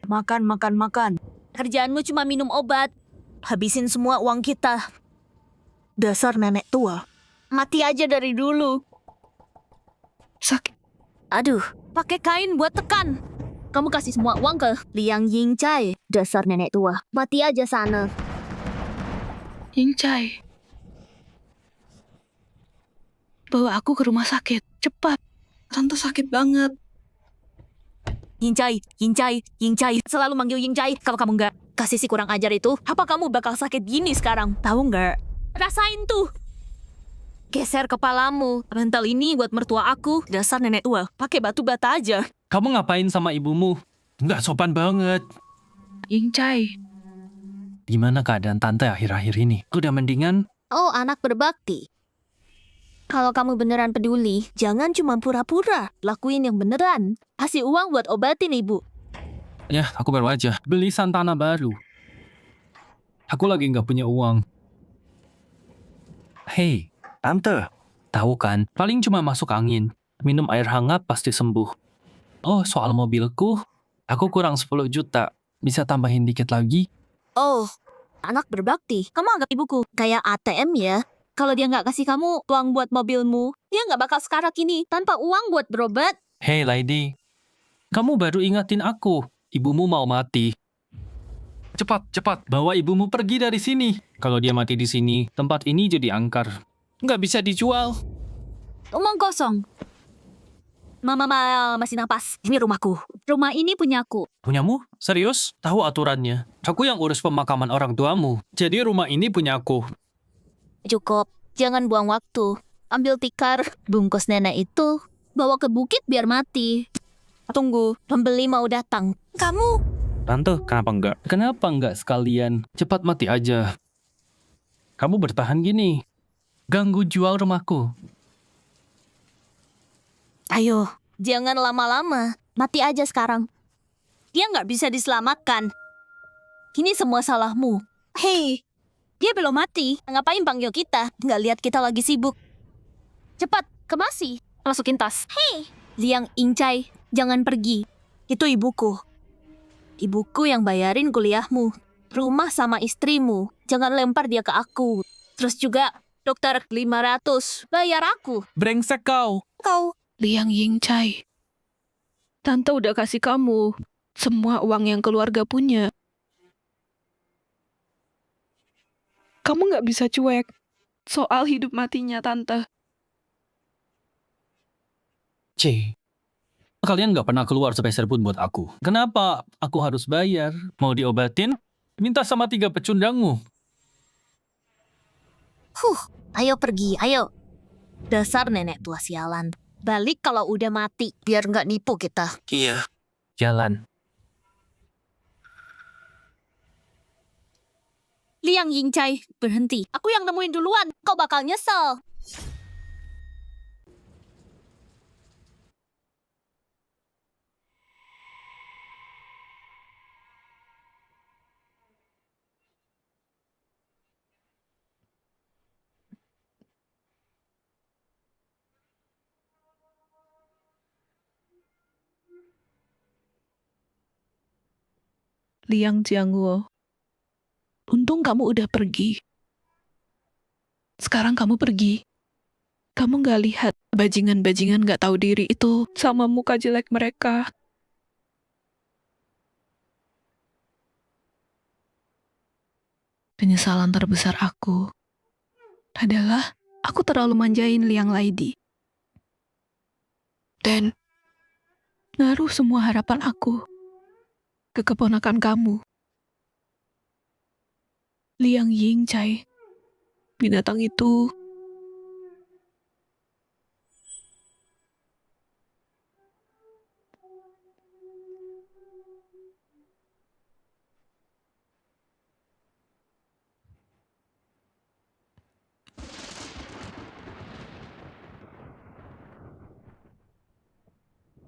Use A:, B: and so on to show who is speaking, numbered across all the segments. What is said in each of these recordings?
A: Makan, makan, makan.
B: Kerjaanmu cuma minum obat. Habisin semua uang kita.
A: Dasar nenek tua.
B: Mati aja dari dulu.
A: Sakit.
B: Aduh, pakai kain buat tekan. Kamu kasih semua uang ke Liang Yingcai. Dasar nenek tua. Mati aja sana.
A: Yingcai. Bawa aku ke rumah sakit. Cepat. Tante sakit banget.
B: Yingcai, Yingcai, Yingcai. Selalu manggil Yingcai. Kalau kamu nggak kasih si kurang ajar itu, apa kamu bakal sakit gini sekarang? Tahu nggak? Rasain tuh. Geser kepalamu. Rental ini buat mertua aku. Dasar nenek tua. Pakai batu bata aja.
C: Kamu ngapain sama ibumu? Nggak sopan banget.
A: Yingcai.
C: Gimana keadaan tante akhir-akhir ini? Udah mendingan?
B: Oh, anak berbakti. Kalau kamu beneran peduli, jangan cuma pura-pura. Lakuin yang beneran. Kasih uang buat obatin ibu.
C: Ya, aku baru aja beli Santana baru. Aku lagi nggak punya uang. Hei, tante. Tahu kan, paling cuma masuk angin. Minum air hangat pasti sembuh. Oh, soal mobilku, aku kurang 10 juta. Bisa tambahin dikit lagi?
B: Oh, anak berbakti. Kamu anggap ibuku kayak ATM ya? Kalau dia nggak kasih kamu uang buat mobilmu, dia nggak bakal sekarat ini tanpa uang buat berobat.
C: Hei, lady. Kamu baru ingatin aku. Ibumu mau mati. Cepat, cepat. Bawa ibumu pergi dari sini. Kalau dia mati di sini, tempat ini jadi angker. Nggak bisa dijual.
B: Omong kosong. Mama masih napas. Ini rumahku. Rumah ini punyaku.
C: Punyamu? Serius? Tahu aturannya. Aku yang urus pemakaman orang tuamu. Jadi rumah ini punyaku.
B: Cukup. Jangan buang waktu. Ambil tikar, bungkus nenek itu, bawa ke bukit biar mati. Tunggu, pembeli mau datang. Kamu?
C: Tante, kenapa enggak? Kenapa enggak sekalian? Cepat mati aja. Kamu bertahan gini. Ganggu jual rumahku.
B: Ayo, jangan lama-lama. Mati aja sekarang. Dia nggak bisa diselamatkan. Ini semua salahmu. Hei, dia belum mati. Ngapain panggil kita? Nggak lihat kita lagi sibuk. Cepat, kemasi. Masukin tas. Hei, Liang Yingcai, jangan pergi. Itu ibuku. Ibuku yang bayarin kuliahmu. Rumah sama istrimu. Jangan lempar dia ke aku. Terus juga, dokter 500. Bayar aku.
C: Brengsek kau.
B: Kau.
A: Liang Yingcai. Tante udah kasih kamu semua uang yang keluarga punya. Kamu nggak bisa cuek soal hidup matinya Tante.
C: C. Kalian nggak pernah keluar sepeser pun buat aku. Kenapa aku harus bayar? Mau diobatin? Minta sama 3 pecundangmu.
B: Ayo pergi, ayo. Dasar nenek tua sialan. Balik kalau udah mati, biar nggak nipu kita.
C: Iya. Jalan.
B: Liang Yingcai, berhenti. Aku yang nemuin duluan. Kau bakal nyesel.
A: Liang Jiangwo. Untung kamu udah pergi. Sekarang kamu pergi. Kamu nggak lihat bajingan-bajingan nggak tahu diri itu sama muka jelek mereka. Penyesalan terbesar aku adalah aku terlalu manjain Liang Lady. Dan ngaruh semua harapan aku ke keponakan kamu. Liang Yingcai. Binatang itu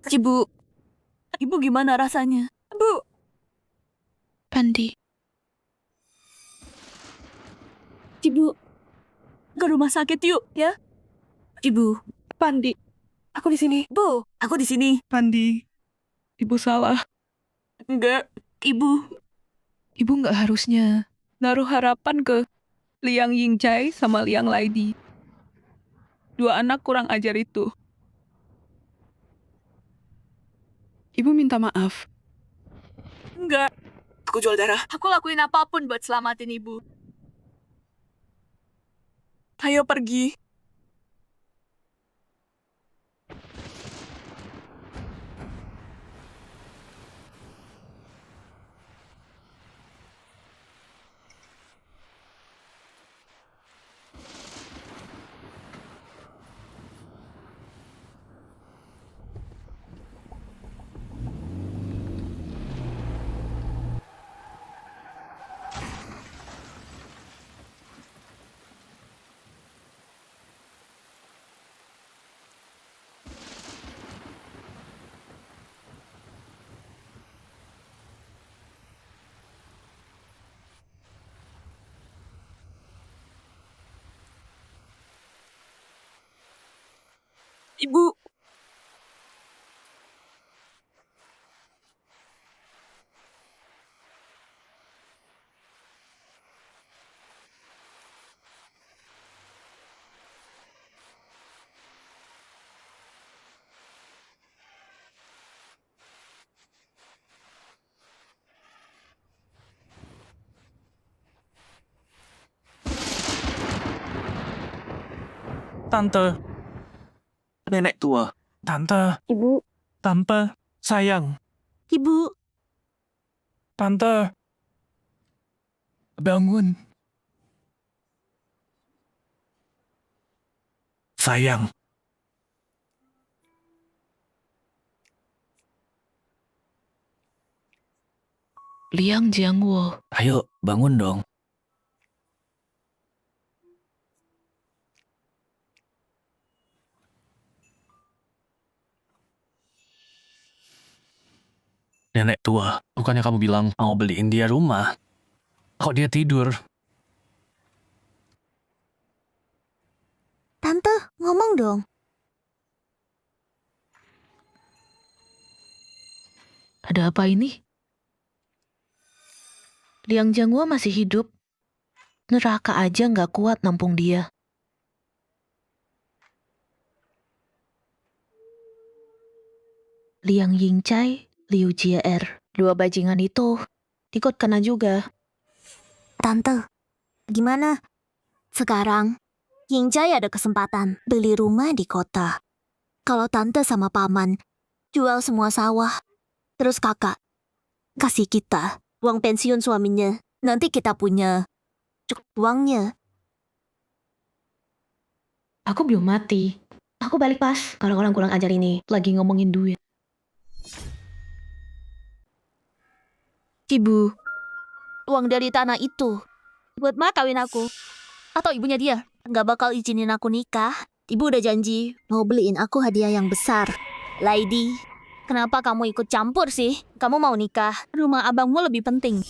B: Ibu. Ibu gimana rasanya? Bu.
A: Pandi.
B: Ibu. Ke rumah sakit yuk, ya. Ibu.
A: Pandi. Aku di sini.
B: Bu, aku di sini.
A: Pandi. Ibu salah.
B: Enggak.
A: Ibu nggak harusnya naruh harapan ke Liang Yingchai sama Liang Laidi. Dua anak kurang ajar itu. Ibu minta maaf.
D: Enggak,
A: Aku jual darah.
D: aku lakuin apapun buat selamatin ibu. Ayo pergi. Ibu,
E: Tante,
F: Nenek tua.
E: tante,
B: Ibu,
E: tante, sayang,
B: ibu,
E: tante, bangun. Sayang,
A: Liang Jiangwo.
F: Ayo, bangun dong. Nenek tua, bukannya kamu bilang mau beliin dia rumah?
C: Kok dia tidur?
B: tante, ngomong dong.
G: Ada apa ini? Liang Jiangwo masih hidup. Neraka aja nggak kuat nampung dia. Liang Yingchai, Liu Jie-er. Dua bajingan itu ikut kena juga.
B: Tante, gimana? Sekarang, Yingchai ada kesempatan beli rumah di kota. Kalau tante sama paman jual semua sawah, terus kakak kasih kita uang pensiun suaminya, nanti kita punya cukup uangnya.
G: Aku belum mati. Aku balik pas kalau orang kurang ajar ini lagi ngomongin duit.
B: Ibu, uang dari tanah itu buat ma kawin aku. Atau ibunya dia nggak bakal izinin aku nikah. Ibu udah janji mau beliin aku hadiah yang besar. Lady, kenapa kamu ikut campur sih? Kamu mau nikah, rumah abangmu lebih penting.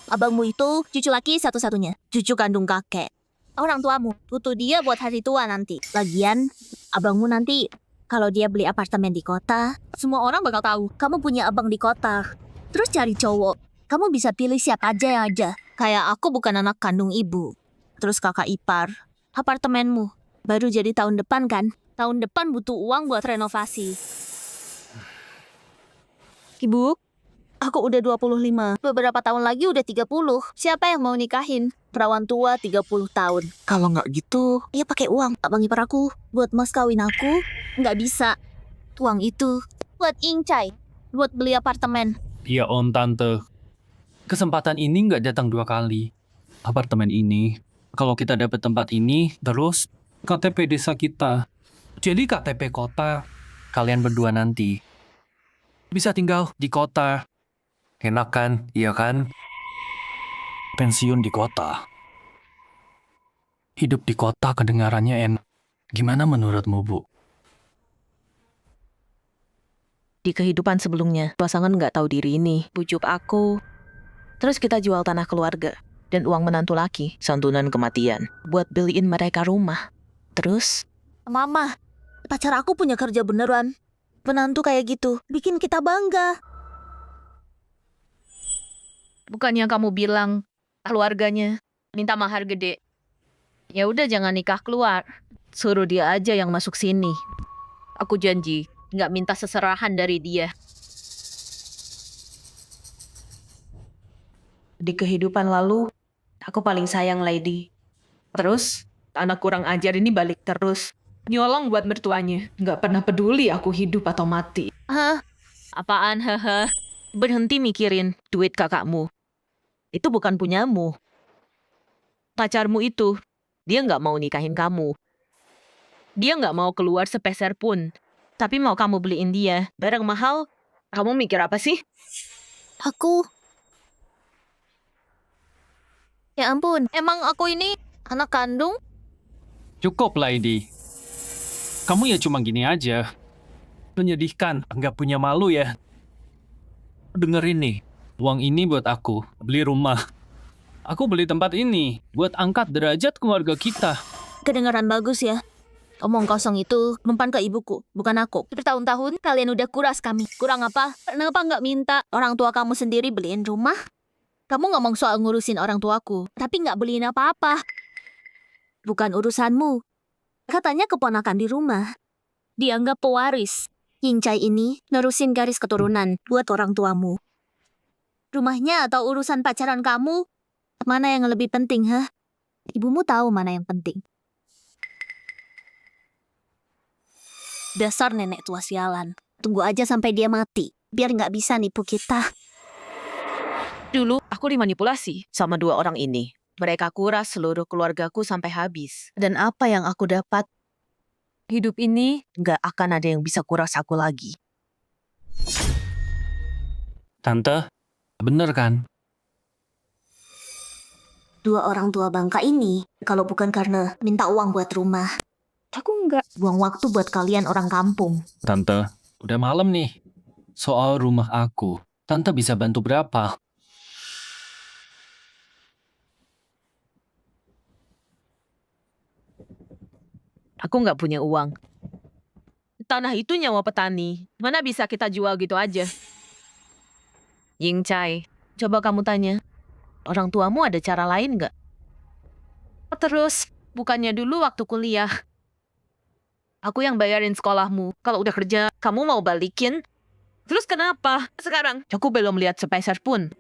B: Abangmu itu cucu laki satu-satunya, cucu kandung kakek. Orang tuamu butuh dia buat hari tua nanti. Lagian, abangmu nanti kalau dia beli apartemen di kota, semua orang bakal tahu kamu punya abang di kota. Terus cari cowok, kamu bisa pilih siapa aja. Kayak aku bukan anak kandung ibu. Terus kakak ipar, apartemenmu baru jadi tahun depan kan? Tahun depan butuh uang buat renovasi. Ibu, aku udah 25. Beberapa tahun lagi udah 30. Siapa yang mau nikahin? Perawan tua 30 tahun.
F: Kalau nggak gitu,
B: Ya pakai uang. Abang ipar aku buat mas kawin aku nggak bisa. Uang itu buat Ingcai, buat beli apartemen.
C: Ya om tante. Kesempatan ini nggak datang dua kali. Apartemen ini, kalau kita dapat tempat ini, terus KTP desa kita. Jadi KTP kota, kalian berdua nanti bisa tinggal di kota. Enak kan, iya kan?
F: pensiun di kota.
C: Hidup di kota kedengarannya enak.
F: Gimana menurutmu, Bu?
G: Di kehidupan sebelumnya, pasangan nggak tahu diri ini. Bujuk aku. Terus kita jual tanah keluarga. Dan uang menantu laki, santunan kematian. Buat beliin mereka rumah. Terus,
B: Mama, pacar aku punya kerja beneran. Menantu kayak gitu, bikin kita bangga.
G: Bukannya kamu bilang keluarganya minta mahar gede. Ya udah jangan nikah keluar. Suruh dia aja yang masuk sini. Aku janji nggak minta seserahan dari dia. Di kehidupan lalu, aku paling sayang Lady. Terus, anak kurang ajar ini balik terus. Nyolong buat mertuanya. Nggak pernah peduli aku hidup atau mati. Hah? Apaan, haha? Berhenti mikirin duit kakakmu. Itu bukan punyamu. Pacarmu itu, dia nggak mau nikahin kamu. Dia nggak mau keluar sepeser pun. Tapi mau kamu beliin dia barang mahal, kamu mikir apa sih?
B: Aku... Ya ampun, emang aku ini anak kandung?
C: Cukup, Lady. Kamu ya cuma gini aja. Menyedihkan, nggak punya malu ya. Dengerin nih, uang ini buat aku, beli rumah. Aku beli tempat ini, buat angkat derajat keluarga kita.
B: Kedengaran bagus ya. Omong kosong itu mempan ke ibuku, bukan aku. Bertahun-tahun kalian udah kuras kami. Kurang apa? Kenapa nggak minta orang tua kamu sendiri beliin rumah? Kamu ngomong soal ngurusin orang tuaku, tapi nggak beliin apa-apa. Bukan urusanmu. Katanya keponakan di rumah. Dianggap pewaris. Yincai ini nerusin garis keturunan buat orang tuamu. Rumahnya atau urusan pacaran kamu? Mana yang lebih penting, hah? Ibumu tahu mana yang penting. Dasar nenek tua sialan. Tunggu aja sampai dia mati, biar nggak bisa nipu kita.
G: Dulu aku dimanipulasi sama dua orang ini. Mereka kuras seluruh keluargaku sampai habis. Dan apa yang aku dapat? Hidup ini nggak akan ada yang bisa kuras aku lagi.
C: Tante, bener kan?
B: Dua orang tua bangka ini, kalau bukan karena minta uang buat rumah, aku nggak buang waktu buat kalian orang kampung.
C: Tante, udah malam nih. Soal rumah aku, Tante bisa bantu berapa?
G: Aku nggak punya uang. Tanah itu nyawa petani. Mana bisa kita jual gitu aja? Ying Chai, coba kamu tanya. Orang tuamu ada cara lain nggak? Terus, bukannya dulu waktu kuliah. Aku yang bayarin sekolahmu. Kalau udah kerja, kamu mau balikin? Terus kenapa? Sekarang, aku belum lihat sepeser pun.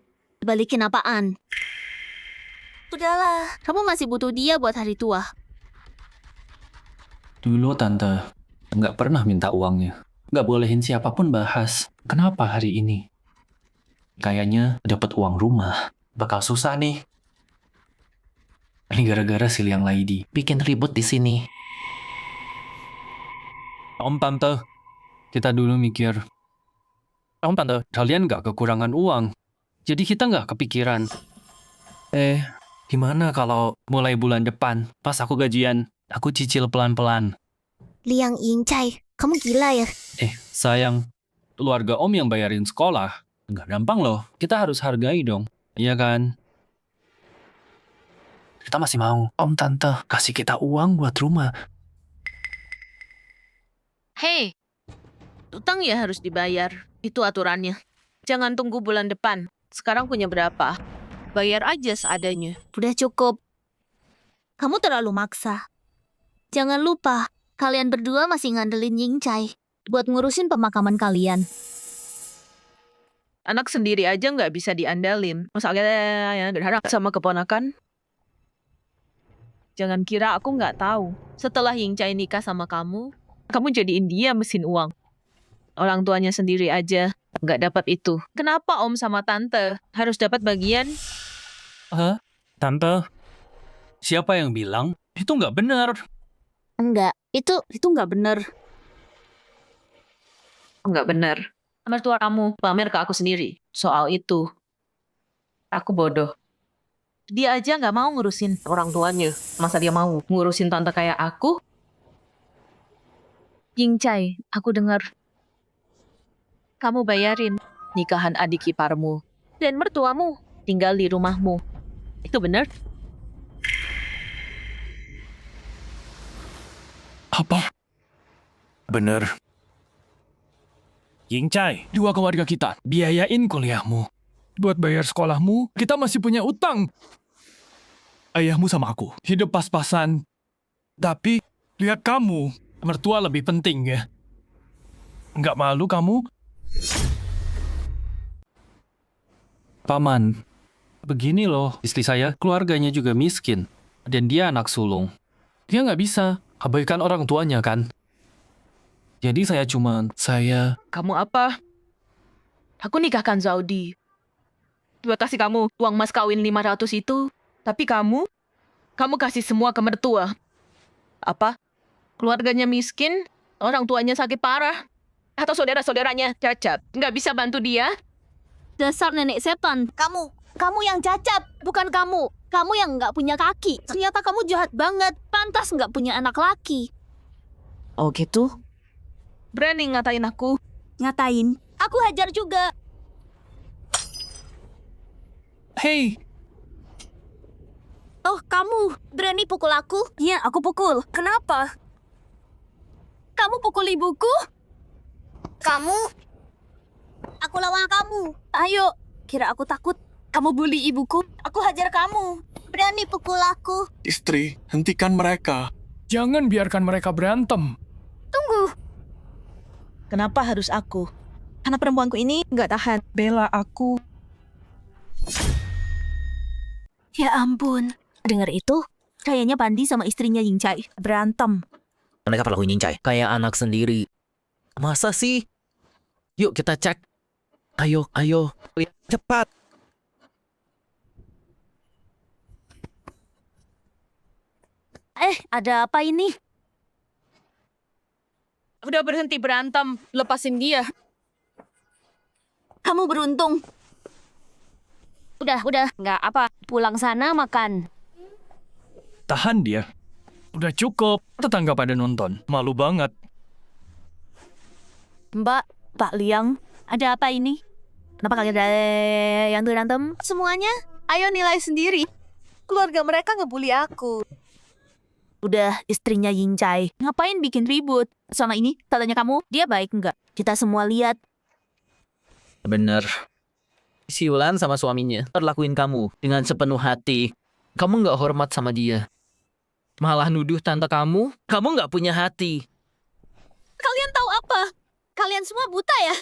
B: Balikin apaan? Udahlah, kamu masih butuh dia buat hari tua.
F: Dulu Tante nggak pernah minta uangnya. Nggak bolehin siapapun bahas. Kenapa hari ini? Kayaknya dapat uang rumah. Bakal susah nih. Ini gara-gara si Liang Lady bikin ribut di sini.
C: Om Tante, kita dulu mikir. Om Tante, kalian nggak kekurangan uang. Jadi kita nggak kepikiran. Gimana kalau mulai bulan depan, pas aku gajian, aku cicil pelan-pelan.
B: Liang Yincai, kamu gila ya?
C: Sayang, keluarga Om yang bayarin sekolah. Nggak gampang loh, kita harus hargai dong. Iya kan?
F: Kita masih mau. Om Tante kasih kita uang buat rumah.
G: Hei, utang ya harus dibayar. Itu aturannya. Jangan tunggu bulan depan. Sekarang punya berapa? Bayar aja seadanya.
B: Udah cukup. Kamu terlalu maksa. Jangan lupa, kalian berdua masih ngandelin Yincai buat ngurusin pemakaman kalian.
G: Anak sendiri aja nggak bisa diandalin. Masa ya berharap sama keponakan? Jangan kira aku nggak tahu. Setelah Ying Chai nikah sama kamu jadiin dia mesin uang. Orang tuanya sendiri aja nggak dapat itu. Kenapa Om sama Tante harus dapat bagian?
C: Tante, siapa yang bilang? Itu nggak benar.
B: Enggak, itu nggak bener.
G: Nggak benar. Mertua kamu pamer ke aku sendiri. Soal itu, aku bodoh. Dia aja nggak mau ngurusin orang tuanya. Masa dia mau ngurusin tante kayak aku? Ying Chai, aku dengar kamu bayarin nikahan adik iparmu dan mertuamu tinggal di rumahmu. Itu benar?
E: Apa? Bener. Ying Chai,
C: Dua keluarga kita biayain kuliahmu.
E: Buat bayar sekolahmu, kita masih punya utang. Ayahmu sama aku, hidup pas-pasan. Tapi, lihat kamu.
C: Mertua lebih penting ya.
E: Nggak malu kamu?
C: Paman, begini loh, istri saya keluarganya juga miskin. Dan dia anak sulung. Dia nggak bisa abaikan orang tuanya kan. Jadi saya
G: Kamu apa? Aku nikahkan Zaudi. Buat kasih kamu uang mas kawin 500 itu. Tapi kamu kasih semua ke mertua. Apa? Keluarganya miskin, orang tuanya sakit parah. Atau saudara-saudaranya cacat. Nggak bisa bantu dia?
B: Dasar nenek setan. Kamu yang cacat, bukan kamu. Kamu yang nggak punya kaki. Ternyata kamu jahat banget. Pantas nggak punya anak laki.
G: Oh gitu? Berani ngatain aku?
B: Ngatain. Aku hajar juga.
E: Hei,
B: Oh, kamu berani pukul aku? Iya, aku pukul. Kenapa? Kamu pukul ibuku? Kamu? Aku lawan kamu. Ayo, kira aku takut. Kamu bully ibuku? Aku hajar kamu. Berani pukul aku.
E: istri, hentikan mereka. Jangan biarkan mereka berantem.
B: Tunggu.
G: Kenapa harus aku? Karena perempuanku ini nggak tahan. Bela aku.
B: Ya ampun. Dengar itu? Kayaknya Pandi sama istrinya Yingcai berantem.
F: Mereka perlakuin Yincai kayak anak sendiri. Masa sih? Yuk kita cek. Ayo. Lihat cepat.
B: Ada apa ini?
G: Udah berhenti berantem. Lepasin dia.
B: Kamu beruntung. Udah, nggak apa. Pulang sana makan.
E: Tahan dia. Udah cukup. Tetangga pada nonton. Malu banget.
B: Mbak, Pak Liang, ada apa ini? Kenapa kalian ada yang berantem? Semuanya, ayo nilai sendiri. Keluarga mereka ngebully aku. Udah, istrinya Yincai. Ngapain bikin ribut? Selama ini, katanya kamu, dia baik nggak? Kita semua lihat.
F: Bener. Si Wulan sama suaminya perlakuin kamu dengan sepenuh hati. Kamu nggak hormat sama dia. Malah nuduh tante kamu nggak punya hati.
B: Kalian tahu apa? Kalian semua buta ya?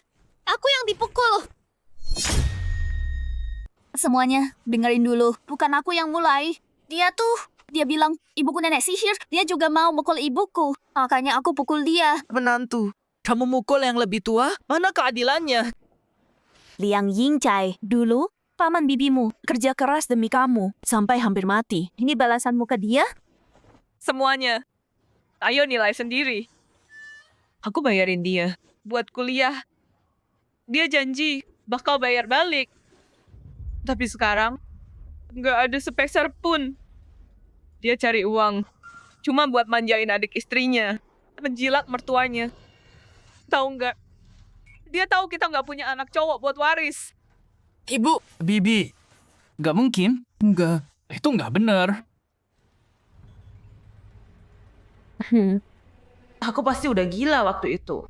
B: Aku yang dipukul. Semuanya, dengerin dulu. Bukan aku yang mulai. Dia bilang, ibuku nenek sihir. Dia juga mau mukul ibuku. Makanya aku pukul dia.
F: Menantu, kamu mukul yang lebih tua? Mana keadilannya?
B: Liang Yingcai, dulu paman bibimu kerja keras demi kamu sampai hampir mati. Ini balasanmu ke dia?
A: Semuanya. Ayo nilai sendiri. Aku bayarin dia buat kuliah. Dia janji bakal bayar balik. Tapi sekarang nggak ada sepeser pun. Dia cari uang cuma buat manjain adik istrinya, menjilat mertuanya. Tahu nggak? Dia tahu kita nggak punya anak cowok buat waris.
D: Ibu,
E: Bibi,
C: nggak mungkin.
E: enggak.
C: Itu nggak benar.
G: Aku pasti udah gila waktu itu.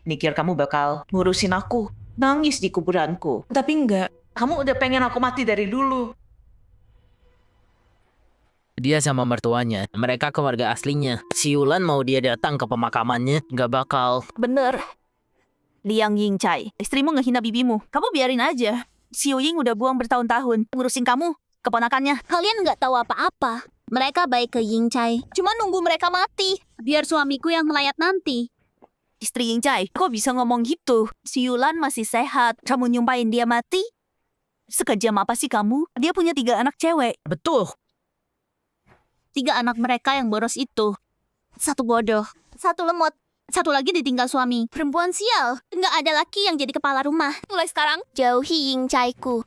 G: Mikir kamu bakal ngurusin aku. Nangis di kuburanku. Tapi enggak. Kamu udah pengen aku mati dari dulu.
F: Dia sama mertuanya, mereka keluarga aslinya. Si Wulan mau dia datang ke pemakamannya, nggak bakal.
B: Bener. Liang Yingcai, istrimu ngehina bibimu. Kamu biarin aja. Si Ying udah buang bertahun-tahun ngurusin kamu, keponakannya. Kalian nggak tahu apa-apa. Mereka baik ke Yingcai. Cuma nunggu mereka mati. Biar suamiku yang melayat nanti. Istri Yingcai, kok bisa ngomong gitu? Si Yulan masih sehat. Kamu nyumpahin dia mati? Sekejam apa sih kamu? Dia punya 3 anak cewek.
F: Betul.
B: 3 anak mereka yang boros itu. 1 bodoh, 1 lemot, 1 lagi ditinggal suami. Perempuan sial. Nggak ada laki yang jadi kepala rumah. Mulai sekarang, jauhi Yingcai-ku.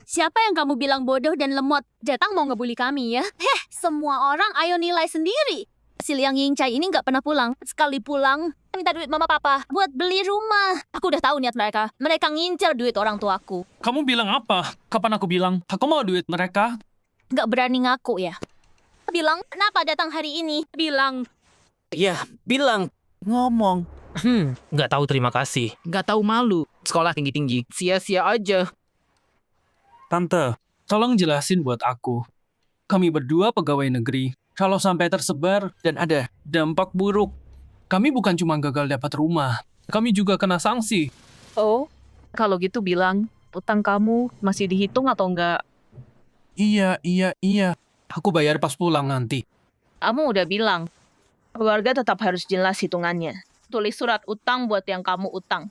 B: Siapa yang kamu bilang bodoh dan lemot? Datang mau ngebully kami ya? Semua orang ayo nilai sendiri. Si Liang Yingcai ini nggak pernah pulang. Sekali pulang, minta duit mama papa buat beli rumah. Aku udah tahu niat mereka. Mereka ngincer duit orang tuaku.
C: Kamu bilang apa? Kapan aku bilang? Aku mau duit mereka.
B: Nggak berani ngaku ya? Bilang, kenapa datang hari ini? Bilang,
F: Ya, bilang. Ngomong.
H: Nggak tahu terima kasih. Nggak tahu malu. Sekolah tinggi-tinggi. Sia-sia aja.
C: Tante, tolong jelasin buat aku. Kami berdua pegawai negeri. Kalau sampai tersebar dan ada dampak buruk, kami bukan cuma gagal dapat rumah, kami juga kena sanksi.
G: Oh, kalau gitu bilang, utang kamu masih dihitung atau enggak?
E: Iya.
C: Aku bayar pas pulang nanti.
G: Kamu udah bilang, keluarga tetap harus jelas hitungannya. Tulis surat utang buat yang kamu utang.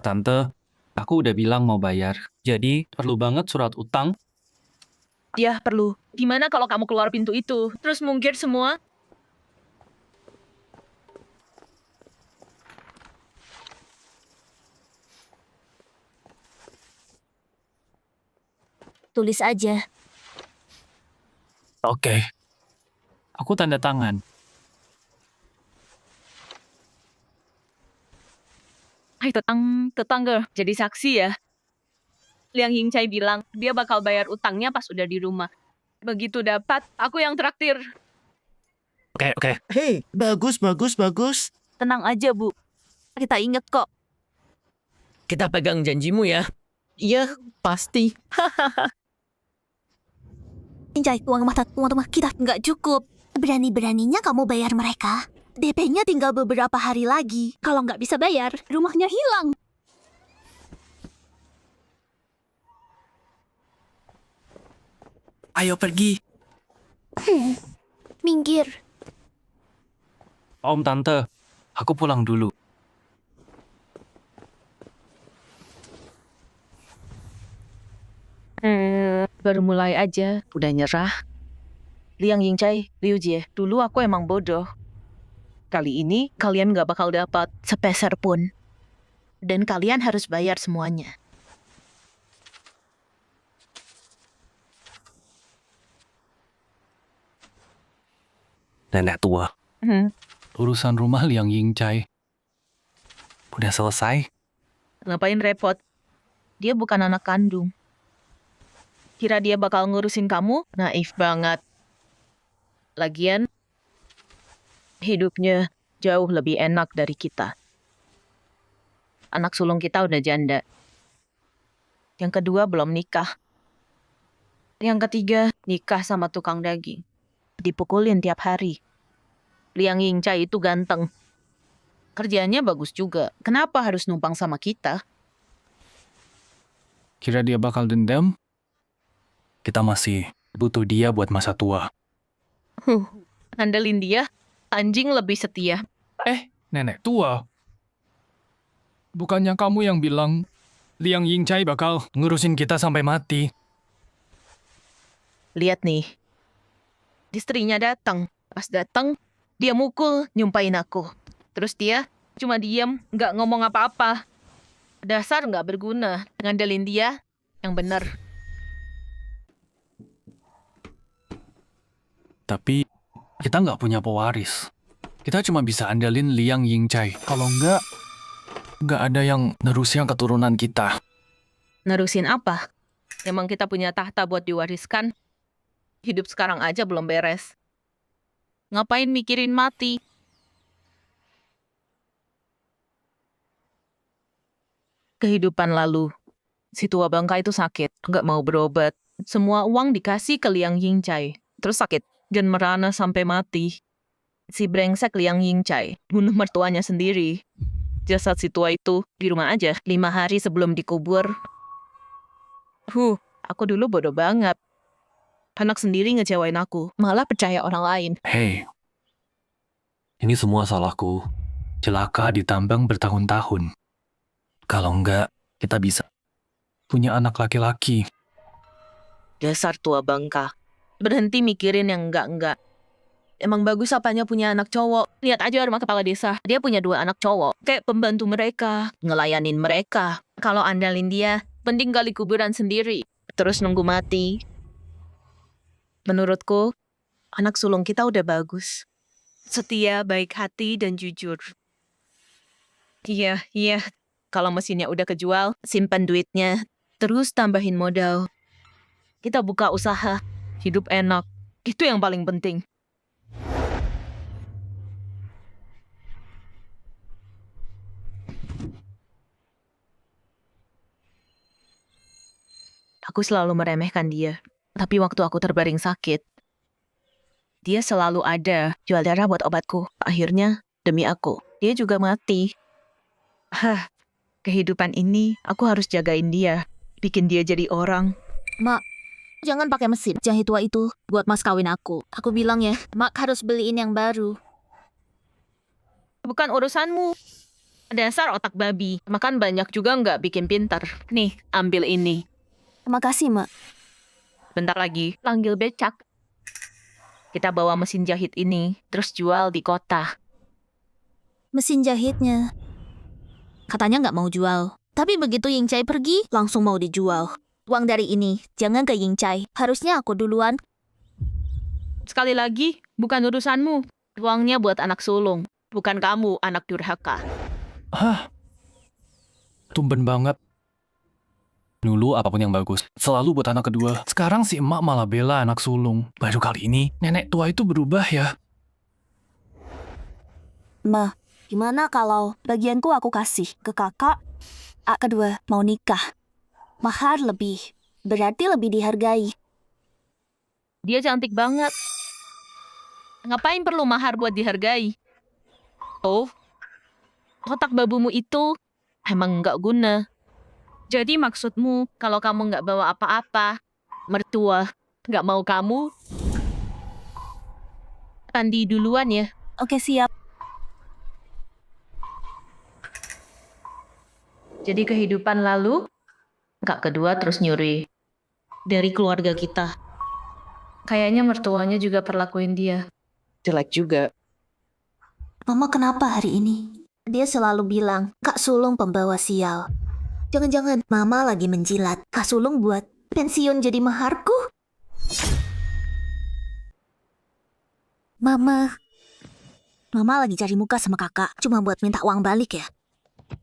C: Tante, aku udah bilang mau bayar. Jadi, perlu banget surat utang.
G: Ya, perlu. Gimana kalau kamu keluar pintu itu? Terus mungkir semua?
B: Tulis aja.
C: Oke. Aku tanda tangan.
A: Hai tetangga, jadi saksi ya. Liang Yingcai bilang dia bakal bayar utangnya pas udah di rumah. Begitu dapat, aku yang traktir.
H: Oke.
I: Hei, bagus.
B: Tenang aja, Bu. Kita inget kok.
H: Kita pegang janjimu ya. Iya, pasti.
B: Injai, uang rumah kita nggak cukup. Berani-beraninya kamu bayar mereka. DP-nya tinggal beberapa hari lagi. Kalau nggak bisa bayar, rumahnya hilang.
I: Ayo pergi.
B: Minggir.
C: Om, Tante, aku pulang dulu.
G: Baru mulai aja, udah nyerah. Liang Yingcai, Liu Jie, dulu aku emang bodoh. Kali ini kalian gak bakal dapat sepeser pun. Dan kalian harus bayar semuanya.
F: Nenek tua.
C: Urusan rumah Liang Yingcai.
F: Udah selesai?
G: Ngapain repot? Dia bukan anak kandung. Kira dia bakal ngurusin kamu? Naif banget. Lagian, hidupnya jauh lebih enak dari kita. Anak sulung kita udah janda. Yang kedua belum nikah. Yang ketiga, nikah sama tukang daging. Dipukulin tiap hari. Liang Yingcai itu ganteng. Kerjanya bagus juga. Kenapa harus numpang sama kita?
E: Kira dia bakal dendam?
F: Kita masih butuh dia buat masa tua.
G: Andelin dia, anjing lebih setia.
E: Nenek tua. Bukannya kamu yang bilang Liang Yingcai bakal ngurusin kita sampai mati?
G: Lihat nih. Istrinya datang. Pas datang, dia mukul, nyumpain aku. Terus dia cuma diam, nggak ngomong apa-apa. Dasar nggak berguna. Ngandelin dia yang benar.
E: Tapi kita nggak punya pewaris. Kita cuma bisa andalin Liang Yingcai. Kalau nggak ada yang nerusin keturunan kita.
G: Nerusin apa? Emang kita punya tahta buat diwariskan? Hidup sekarang aja belum beres. Ngapain mikirin mati? Kehidupan lalu. Si tua bangka itu sakit, nggak mau berobat. Semua uang dikasih ke Liang Yingcai. Terus sakit dan merana sampai mati. Si brengsek Liang Yingcai bunuh mertuanya sendiri. Jasad si tua itu di rumah aja 5 hari sebelum dikubur. Aku dulu bodoh banget. Anak sendiri ngecewain aku, malah percaya orang lain.
F: Hei, ini semua salahku. Celaka ditambang bertahun-tahun. Kalau enggak, kita bisa
E: Punya anak laki-laki.
G: Dasar tua bangka. Berhenti mikirin yang enggak-enggak. Emang bagus apanya punya anak cowok. Lihat aja rumah kepala desa. Dia punya 2 anak cowok. Kayak pembantu mereka. Ngelayanin mereka. Kalau andalin dia, mending gali kuburan sendiri. Terus nunggu mati. Menurutku, anak sulung kita udah bagus. Setia, baik hati, dan jujur. Iya. Kalau mesinnya udah kejual, simpan duitnya. Terus tambahin modal. Kita buka usaha. Hidup enak. Itu yang paling penting. Aku selalu meremehkan dia. Tapi waktu aku terbaring sakit, dia selalu ada jual darah buat obatku. Akhirnya, demi aku, dia juga mati. Kehidupan ini, aku harus jagain dia. Bikin dia jadi orang.
B: Mak, jangan pakai mesin jahit tua itu buat mas kawin aku. Aku bilang ya, Mak harus beliin yang baru.
G: Bukan urusanmu. Dasar otak babi. Makan banyak juga nggak bikin pintar. Nih, ambil ini.
B: Terima kasih, Mak.
G: Bentar lagi, panggil becak. Kita bawa mesin jahit ini, terus jual di kota.
B: Mesin jahitnya. Katanya nggak mau jual. Tapi begitu Ying Chai pergi, langsung mau dijual. Uang dari ini, jangan ke Ying Chai. Harusnya aku duluan.
G: Sekali lagi, bukan urusanmu. Uangnya buat anak sulung. Bukan kamu, anak durhaka.
E: Hah? Tumben banget. Dulu apapun yang bagus, selalu buat anak kedua. Sekarang si emak malah bela anak sulung. Baru kali ini, nenek tua itu berubah ya.
B: Ma, gimana kalau bagianku aku kasih ke kakak? Kedua, mau nikah. Mahar lebih, berarti lebih dihargai.
G: Dia cantik banget. Ngapain perlu mahar buat dihargai? Oh, otak babumu itu emang nggak guna. Jadi maksudmu kalau kamu nggak bawa apa-apa, mertua nggak mau kamu, Tandi duluan ya.
B: Oke, siap.
G: Jadi kehidupan lalu, kak kedua terus nyuri dari keluarga kita. Kayaknya mertuanya juga perlakuin dia jelek juga.
B: Mama kenapa hari ini? Dia selalu bilang, Kak Sulung pembawa sial. Jangan-jangan Mama lagi menjilat. Kak Sulung buat pensiun jadi maharku? Mama lagi cari muka sama kakak. Cuma buat minta uang balik ya?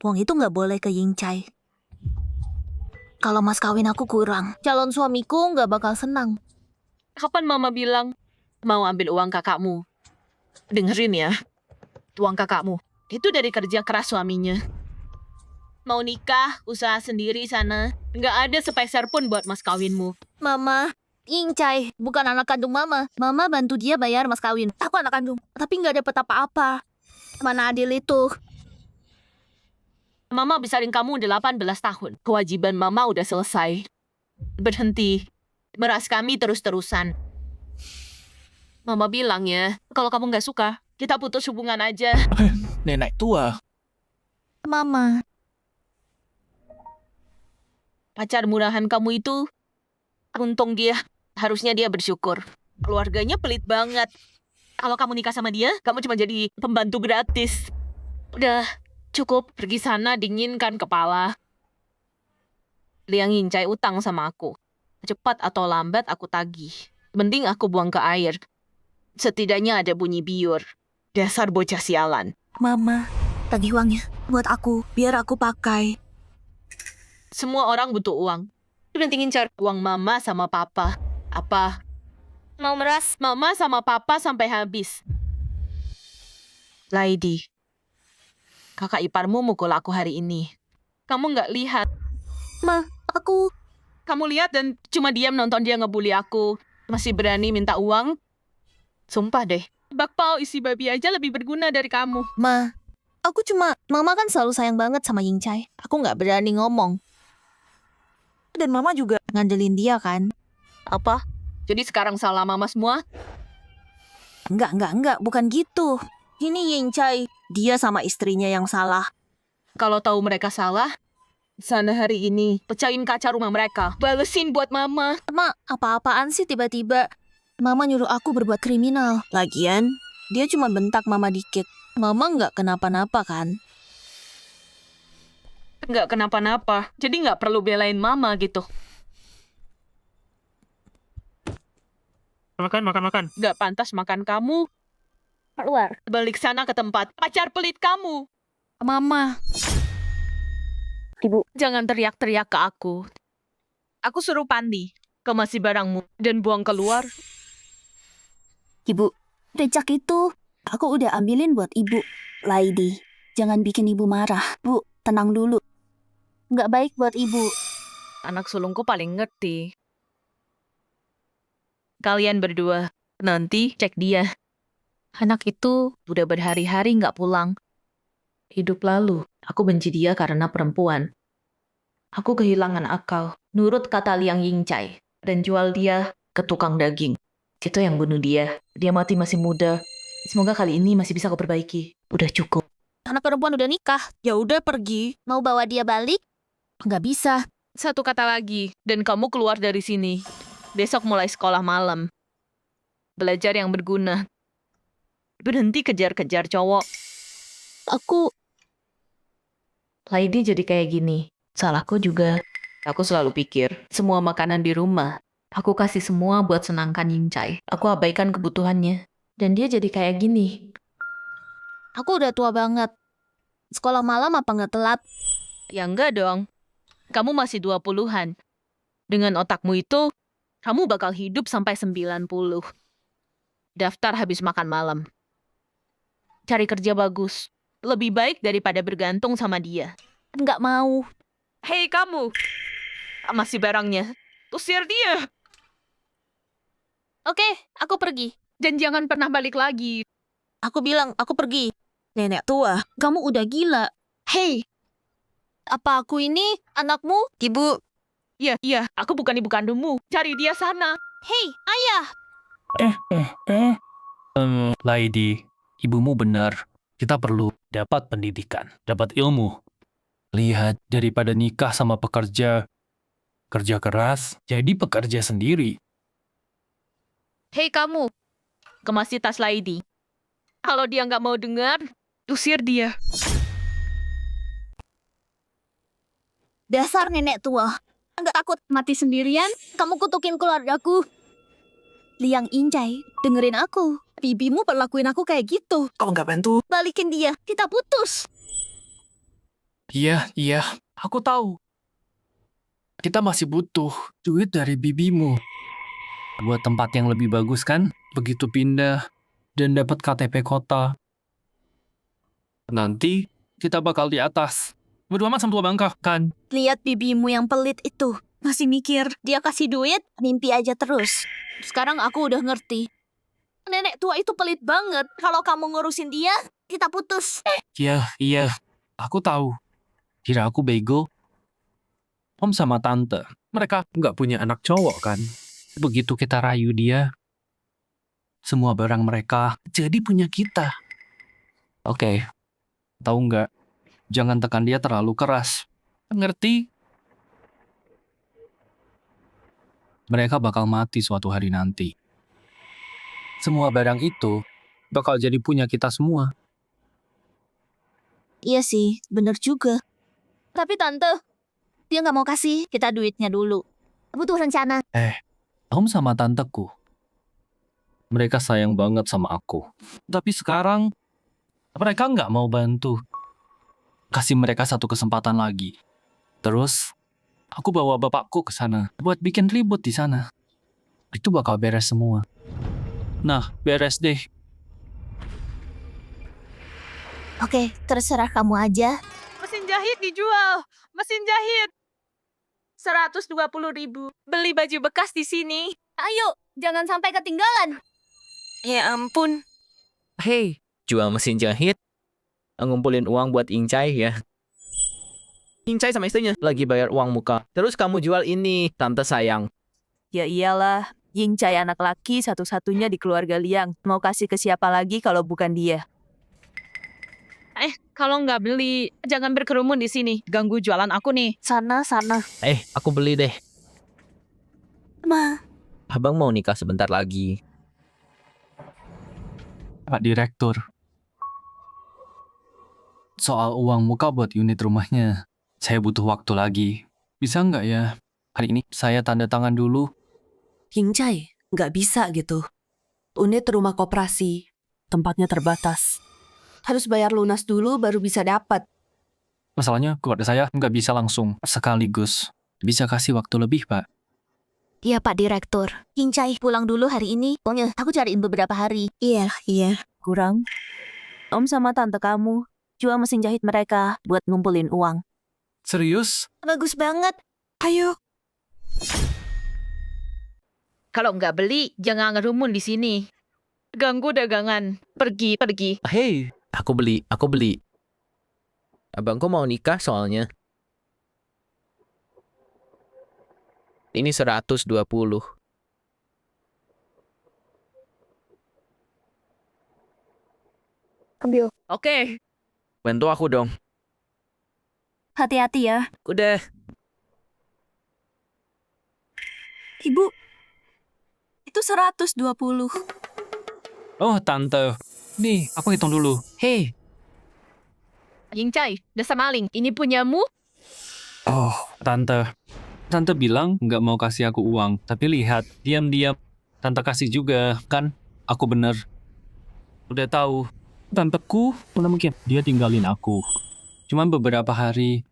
B: Uang itu nggak boleh ke Ying Chai. Kalau mas kawin aku kurang, calon suamiku nggak bakal senang.
G: Kapan mama bilang mau ambil uang kakakmu? Dengerin ya, uang kakakmu itu dari kerja keras suaminya. Mau nikah, usaha sendiri sana. Nggak ada sepeser pun buat mas kawinmu.
B: Mama, Ying Chai bukan anak kandung Mama. Mama bantu dia bayar mas kawin. Aku anak kandung, tapi nggak dapet apa-apa. Mana adil itu?
G: Mama besarin kamu 18 tahun. Kewajiban mama udah selesai. Berhenti. Meras kami terus-terusan. Mama bilang ya, kalau kamu nggak suka, kita putus hubungan aja.
E: Nenek tua.
B: Mama,
G: Pacar murahan kamu itu, untung dia. Harusnya dia bersyukur. Keluarganya pelit banget. Kalau kamu nikah sama dia, kamu cuma jadi pembantu gratis. Udah, cukup. Pergi sana, dinginkan kepala. Liang Ying Chai utang sama aku. Cepat atau lambat aku tagih. Mending aku buang ke air. Setidaknya ada bunyi biur. Dasar bocah sialan.
B: Mama, tagih uangnya buat aku, biar aku pakai.
G: Semua orang butuh uang. Berhenti ngincar uang mama sama papa. Apa?
B: Mau meras?
G: Mama sama papa sampai habis. Laidi, kakak iparmu mukul aku hari ini. Kamu nggak lihat.
B: Ma, aku...
G: Kamu lihat dan cuma diam nonton dia ngebully aku. Masih berani minta uang? Sumpah deh. Bakpao isi babi aja lebih berguna dari kamu.
B: Ma, aku cuma... Mama kan selalu sayang banget sama Ying Chai. Aku nggak berani ngomong. Dan Mama juga ngandelin dia kan?
G: Apa? Jadi sekarang salah mama semua?
B: Enggak, bukan gitu. Ini Ying Chai, dia sama istrinya yang salah.
G: Kalau tahu mereka salah, sana hari ini pecahin kaca rumah mereka. Balesin buat mama.
B: Ma, apa-apaan sih tiba-tiba? Mama nyuruh aku berbuat kriminal. Lagian, dia cuma bentak Mama dikit. Mama nggak kenapa-napa kan?
G: Nggak kenapa-napa. Jadi nggak perlu belain mama gitu.
H: Makan.
G: Nggak pantas makan kamu.
B: Keluar.
G: Balik sana ke tempat pacar pelit kamu.
B: Mama.
G: Ibu, jangan teriak-teriak ke aku. Aku suruh Pandi. Kemasi barangmu dan buang keluar.
B: Ibu, becak itu aku udah ambilin buat Ibu. Laidi, jangan bikin Ibu marah. Bu, tenang dulu. Nggak baik buat Ibu.
G: Anak sulungku paling ngerti. Kalian berdua, nanti cek dia. Anak itu udah berhari-hari nggak pulang. Hidup lalu, aku benci dia karena perempuan. Aku kehilangan akal, nurut kata Liang Yingcai, dan jual dia ke tukang daging. Itu yang bunuh dia. Dia mati masih muda. Semoga kali ini masih bisa aku perbaiki. Udah cukup.
B: Anak perempuan udah nikah.
D: Ya udah pergi.
B: Mau bawa dia balik? Nggak bisa.
G: Satu kata lagi, dan kamu keluar dari sini. Besok mulai sekolah malam. Belajar yang berguna. Berhenti kejar-kejar cowok.
B: Aku
G: Lady jadi kayak gini. Salahku juga. Aku selalu pikir, semua makanan di rumah, aku kasih semua buat senangkan Yingcai. Aku abaikan kebutuhannya. Dan dia jadi kayak gini.
B: aku udah tua banget. Sekolah malam apa nggak telat?
G: Ya enggak dong. Kamu masih 20-an. Dengan otakmu itu, kamu bakal hidup sampai 90. Daftar habis makan malam. Cari kerja bagus. Lebih baik daripada bergantung sama dia.
B: Nggak mau.
G: Hei kamu! Masih barangnya. Usir dia!
B: Oke, aku pergi.
G: Dan jangan pernah balik lagi.
B: Aku bilang, aku pergi. Nenek tua, kamu udah gila. Hei, apa aku ini anakmu? Ibu.
G: Iya, aku bukan ibu kandungmu. Cari dia sana.
B: Hei, ayah.
E: Lady, ibumu benar. Kita perlu dapat pendidikan, dapat ilmu. Lihat, daripada nikah sama pekerja, kerja keras, jadi pekerja sendiri.
G: Hei kamu! Kemasi tas Lady. Kalau dia nggak mau dengar, usir dia.
B: Dasar nenek tua. Nggak takut mati sendirian? Kamu kutukin keluargaku. Liang Injai, dengerin aku. Bibimu perlakuin aku kayak gitu.
D: Kau nggak bantu?
B: Balikin dia, kita putus.
E: Iya, aku tahu. Kita masih butuh duit dari bibimu. Buat tempat yang lebih bagus kan? Begitu pindah dan dapat KTP kota. Nanti kita bakal di atas. Berdua sama tua bangka, kan?
B: Lihat bibimu yang pelit itu. Masih mikir, dia kasih duit, mimpi aja terus. Sekarang aku udah ngerti. Nenek tua itu pelit banget. Kalau kamu ngurusin dia, kita putus.
E: Iya, aku tahu. Kira aku bego. Om sama tante, mereka nggak punya anak cowok kan? Begitu kita rayu dia, semua barang mereka jadi punya kita. Oke, tahu nggak? Jangan tekan dia terlalu keras. Ngerti? Mereka bakal mati suatu hari nanti. Semua barang itu bakal jadi punya kita semua.
B: Iya sih, bener juga. Tapi tante, dia nggak mau kasih kita duitnya dulu. Butuh rencana.
E: Om sama tanteku, mereka sayang banget sama aku. Tapi sekarang, mereka nggak mau bantu. Kasih mereka satu kesempatan lagi. Terus, aku bawa bapakku ke sana buat bikin ribut di sana. Itu bakal beres semua. Nah, beres deh.
B: Oke, terserah kamu aja.
A: Mesin jahit dijual. Mesin jahit. 120.000. Beli baju bekas di sini.
B: Ayo, jangan sampai ketinggalan.
A: Ya ampun.
H: Hei, jual mesin jahit. Ngumpulin uang buat Yingcai ya. Yingcai sama istrinya lagi bayar uang muka. Terus kamu jual ini, tante sayang.
I: Ya iyalah, Yingcai anak laki satu-satunya di keluarga Liang. Mau kasih ke siapa lagi kalau bukan dia?
G: Kalau nggak beli, jangan berkerumun di sini. Ganggu jualan aku nih.
B: Sana.
H: Aku beli deh.
B: Ma,
H: Abang mau nikah sebentar lagi.
E: Pak Direktur. Soal uang muka buat unit rumahnya, saya butuh waktu lagi. Bisa nggak ya? Hari ini saya tanda tangan dulu.
I: Yingcai, nggak bisa gitu. Unit rumah koperasi, tempatnya terbatas. Harus bayar lunas dulu baru bisa dapat.
E: Masalahnya keluarga saya nggak bisa langsung sekaligus. Bisa kasih waktu lebih, Pak.
B: iya Pak Direktur. Yingcai pulang dulu hari ini. Pokoknya aku cariin beberapa hari.
I: Iya. Kurang. Om sama tante kamu jual mesin jahit mereka buat ngumpulin uang.
E: Serius?
B: Bagus banget.
D: Ayo,
G: Kalau nggak beli, jangan ngerumun di sini. Ganggu dagangan. Pergi, pergi.
H: Hei, aku beli. Abangku mau nikah soalnya. Ini 120.
D: Ambil.
H: Oke. Bantu aku dong.
B: Hati-hati ya.
H: Udah.
D: Ibu, itu 120.
C: Oh, Tante. Nih, aku hitung dulu.
H: Hei,
G: Ying Cai, dasar maling. Ini punyamu?
C: Oh, Tante. Tante bilang nggak mau kasih aku uang. Tapi lihat, diam-diam. Tante kasih juga, kan? Aku bener. Udah tahu. Tanteku, mana mungkin dia tinggalin aku. Cuman beberapa hari.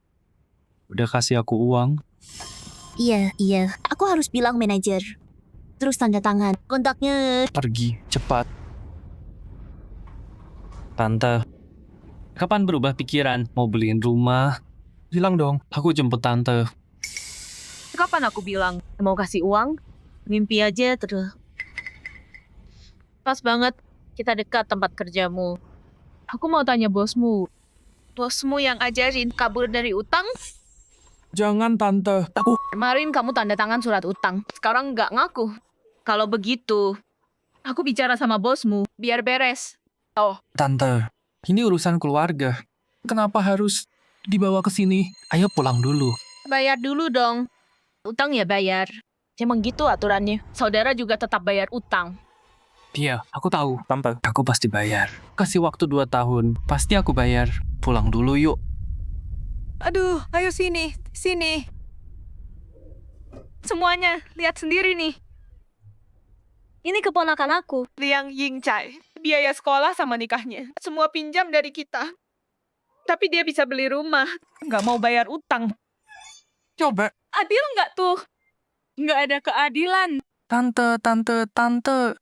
C: Udah kasih aku uang.
B: Iya. Aku harus bilang manajer. Terus tanda tangan. Kontaknya.
C: Pergi, cepat. Tante, kapan berubah pikiran? Mau beliin rumah? Bilang dong, aku jemput Tante.
A: Kapan aku bilang?
G: Mau kasih uang? Mimpi aja terus. Pas banget. Kita dekat tempat kerjamu. Aku mau tanya bosmu.
A: Bosmu yang ajarin kabur dari utang?
C: Jangan, Tante.
G: Kemarin kamu tanda tangan surat utang.
A: Sekarang nggak ngaku. Kalau begitu, aku bicara sama bosmu, biar beres.
C: Tante, ini urusan keluarga. Kenapa harus dibawa ke sini? Ayo pulang dulu.
G: Bayar dulu dong. Utang ya bayar. Emang gitu aturannya. Saudara juga tetap bayar utang.
C: Iya, aku tahu. Tante, aku pasti bayar. Kasih waktu 2 tahun. Pasti aku bayar. Pulang dulu yuk.
A: Aduh, ayo sini. Semuanya, lihat sendiri nih.
B: Ini keponakan aku.
A: Liang Yingcai. Biaya sekolah sama nikahnya. Semua pinjam dari kita. Tapi dia bisa beli rumah. Nggak mau bayar utang.
C: Coba.
A: Adil nggak tuh? Nggak ada keadilan.
C: Tante.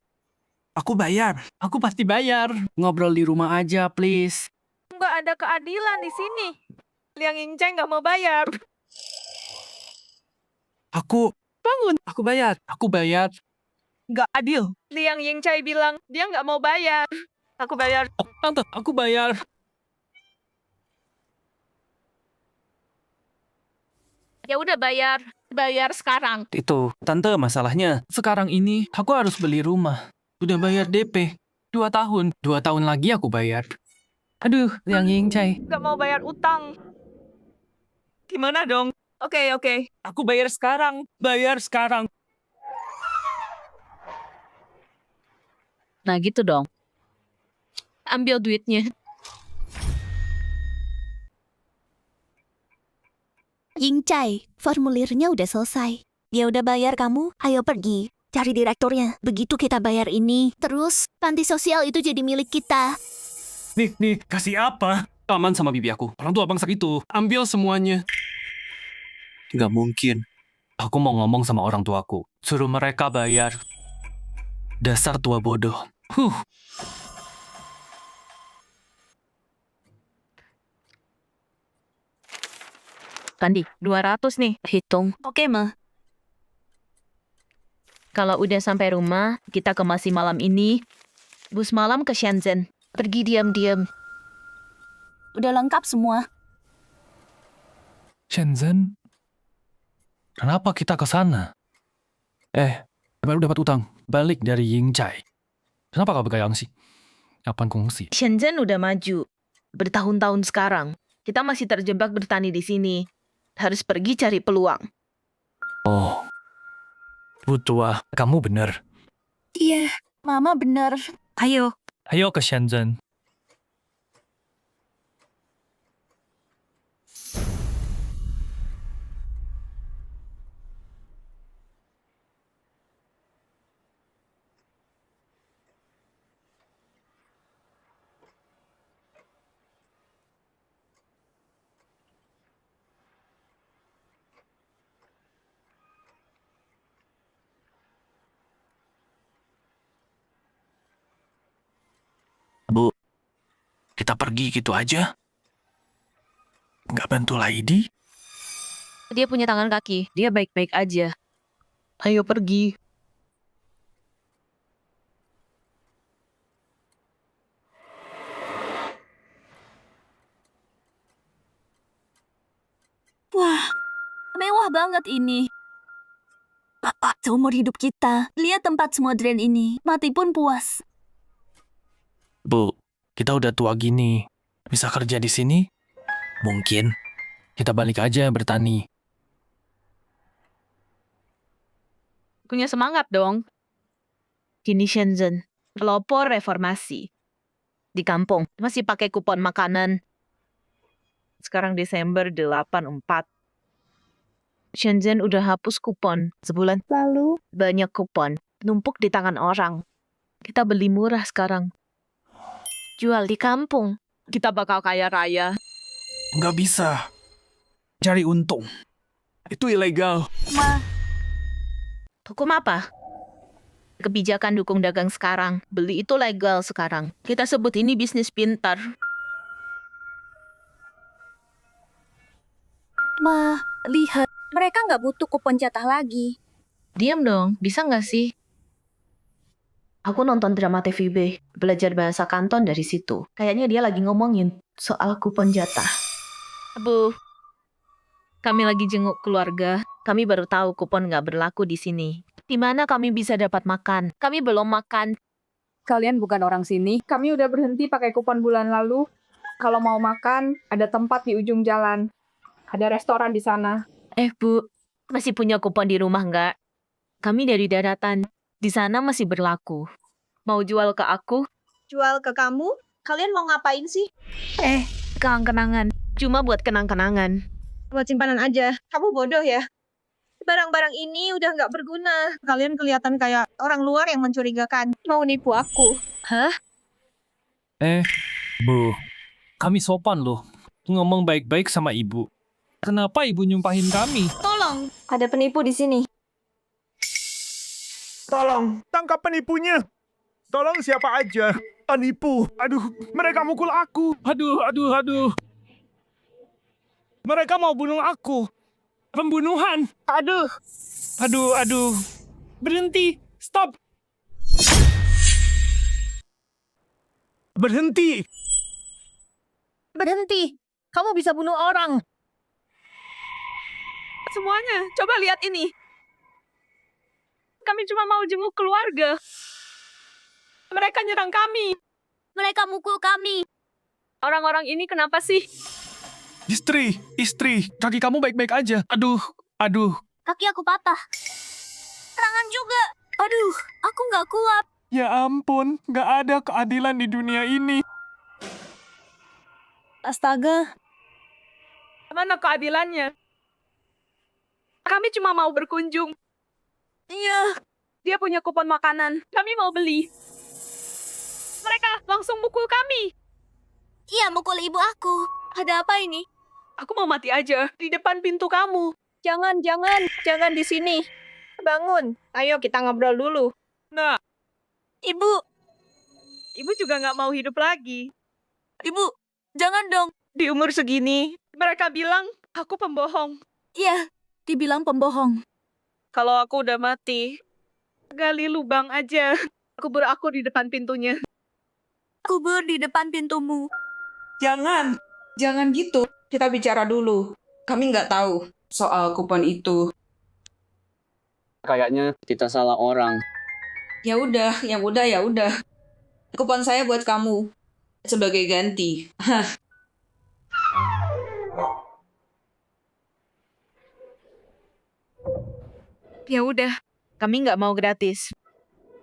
C: Aku bayar. Aku pasti bayar. Ngobrol di rumah aja, please.
A: Nggak ada keadilan di sini. Liang Yingcai nggak mau bayar.
C: Aku bayar.
A: Nggak adil. Liang Yingcai bilang dia nggak mau bayar. Aku bayar.
C: Tante, aku bayar.
G: Ya udah bayar. Bayar sekarang.
C: Itu, Tante, masalahnya. Sekarang ini, aku harus beli rumah. Udah bayar DP. 2 tahun. 2 tahun lagi aku bayar. Aduh, Liang Yingcai.
A: Nggak mau bayar utang. Gimana dong? Oke.
C: Aku bayar sekarang.
G: Nah gitu dong. Ambil duitnya.
B: Ying Cai, formulirnya udah selesai. Dia udah bayar kamu, ayo pergi. Cari direkturnya. Begitu kita bayar ini, terus panti sosial itu jadi milik kita.
C: Nih, kasih apa? Paman sama bibi aku. Orang tua bangsa itu. Ambil semuanya. Gak mungkin. Aku mau ngomong sama orang tuaku. Suruh mereka bayar. Dasar tua bodoh.
G: Kandi, 200 nih. Hitung.
B: Oke, Ma.
G: Kalau udah sampai rumah, kita kemasi malam ini. Bus malam ke Shenzhen. Pergi diam-diam.
B: Udah lengkap semua.
E: Shenzhen? Kenapa kita ke sana? Baru dapat utang. Balik dari Yingcai. Kenapa kau bergayang sih? Apaan kongsi?
G: Shenzhen udah maju. Bertahun-tahun sekarang. Kita masih terjebak bertani di sini. Harus pergi cari peluang.
E: Oh. Bu tua, kamu benar.
B: Iya, Mama bener. Ayo.
E: Ayo ke Shenzhen. Bu, kita pergi gitu aja? Nggak bantu Laidi?
G: Dia punya tangan kaki. Dia baik-baik aja. Ayo pergi.
B: Mewah banget ini. Seumur hidup kita, lihat tempat semua drain ini. Mati pun puas.
E: Bu, kita udah tua gini. Bisa kerja di sini? Mungkin. Kita balik aja bertani.
G: Punya semangat dong. Kini Shenzhen, pelopor reformasi. Di kampung, masih pakai kupon makanan. Sekarang Desember 84. Shenzhen udah hapus kupon. Sebulan lalu, banyak kupon. Numpuk di tangan orang. Kita beli murah sekarang. Jual di kampung. Kita bakal kaya raya.
E: Nggak bisa. Cari untung. Itu ilegal.
G: Hukum apa? Kebijakan dukung dagang sekarang. Beli itu legal sekarang. Kita sebut ini bisnis pintar.
B: Ma, lihat. Mereka nggak butuh kupon jatah lagi.
G: Diam dong, bisa nggak sih? Aku nonton drama TVB, belajar bahasa Kanton dari situ. Kayaknya dia lagi ngomongin soal kupon jatah. Bu, kami lagi jenguk keluarga. Kami baru tahu kupon nggak berlaku di sini. Di mana kami bisa dapat makan? Kami belum makan.
D: Kalian bukan orang sini. Kami udah berhenti pakai kupon bulan lalu. Kalau mau makan, ada tempat di ujung jalan. Ada restoran di sana.
G: Bu, masih punya kupon di rumah nggak? Kami dari daratan. Di sana masih berlaku. Mau jual ke aku?
B: Jual ke kamu? Kalian mau ngapain sih?
G: Kenang-kenangan. Cuma buat kenang-kenangan.
B: Buat simpanan aja. Kamu bodoh ya? Barang-barang ini udah nggak berguna. Kalian kelihatan kayak orang luar yang mencurigakan. Mau nipu aku.
C: Bu, kami sopan loh. Ngomong baik-baik sama ibu. Kenapa ibu nyumpahin kami?
B: Tolong. Ada penipu di sini.
J: Tolong, tangkap penipunya. Tolong siapa aja. Penipu. Aduh, mereka mukul aku.
C: Aduh. Mereka mau bunuh aku. Pembunuhan. Aduh. Berhenti. Stop.
J: Berhenti.
B: Berhenti. Kamu bisa bunuh orang.
A: Semuanya, coba lihat ini. Kami cuma mau jenguk keluarga. Mereka nyerang kami.
B: Mereka mukul kami.
A: Orang-orang ini kenapa sih?
E: Istri, kaki kamu baik-baik aja. Aduh.
B: Kaki aku patah. Tangan juga. Aduh, aku nggak kuat.
E: Ya ampun, nggak ada keadilan di dunia ini.
B: Astaga.
A: Mana keadilannya? Kami cuma mau berkunjung.
B: Iya.
A: Dia punya kupon makanan. Kami mau beli. Mereka langsung mukul kami.
B: Iya, mukul ibu aku. Ada apa ini?
A: Aku mau mati aja di depan pintu kamu.
D: Jangan di sini. Bangun. Ayo kita ngobrol dulu.
A: Nah,
B: Ibu,
A: ibu juga nggak mau hidup lagi.
B: ibu, jangan dong.
A: Di umur segini, mereka bilang aku pembohong.
B: Iya, dibilang pembohong.
A: Kalau aku udah mati, gali lubang aja. Kubur aku di depan pintunya.
B: Kubur di depan pintumu.
K: Jangan gitu. Kita bicara dulu. Kami nggak tahu soal kupon itu.
H: Kayaknya kita salah orang.
K: Ya udah. Kupon saya buat kamu sebagai ganti.
G: Ya udah, kami nggak mau gratis.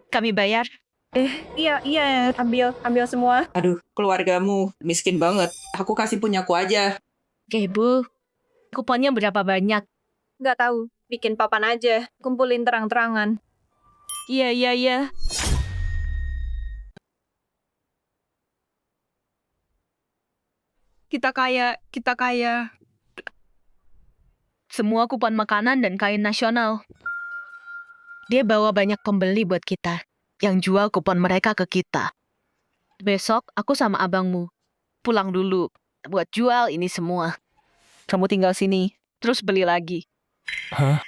G: Kami bayar.
D: Iya, ambil semua.
K: Aduh, keluargamu miskin banget. Aku kasih punyaku aja.
G: Oke, Bu. Kuponnya berapa banyak?
D: Nggak tahu. Bikin papan aja. Kumpulin terang-terangan.
G: Iya.
A: Kita kaya.
G: Semua kupon makanan dan kain nasional. Dia bawa banyak pembeli buat kita, yang jual kupon mereka ke kita. Besok aku sama abangmu pulang dulu buat jual ini semua. Kamu tinggal sini, terus beli lagi.
E: Hah?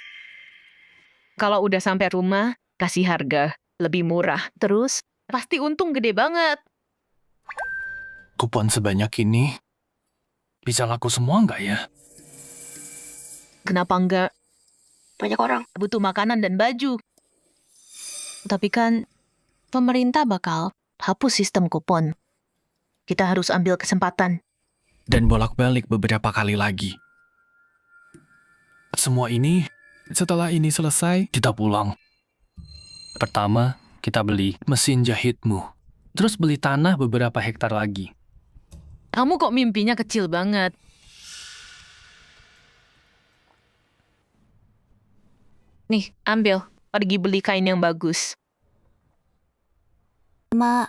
G: Kalau udah sampai rumah, kasih harga lebih murah. Terus pasti untung gede banget.
E: Kupon sebanyak ini bisa laku semua nggak ya?
G: Kenapa enggak?
I: Banyak orang.
G: butuh makanan dan baju. Tapi kan pemerintah bakal hapus sistem kupon. Kita harus ambil kesempatan.
E: Dan bolak-balik beberapa kali lagi. Semua ini, setelah ini selesai, kita pulang. Pertama, kita beli mesin jahitmu. Terus beli tanah beberapa hektar lagi.
G: Kamu kok mimpinya kecil banget? Nih, ambil. Pergi beli kain yang bagus.
B: Ma,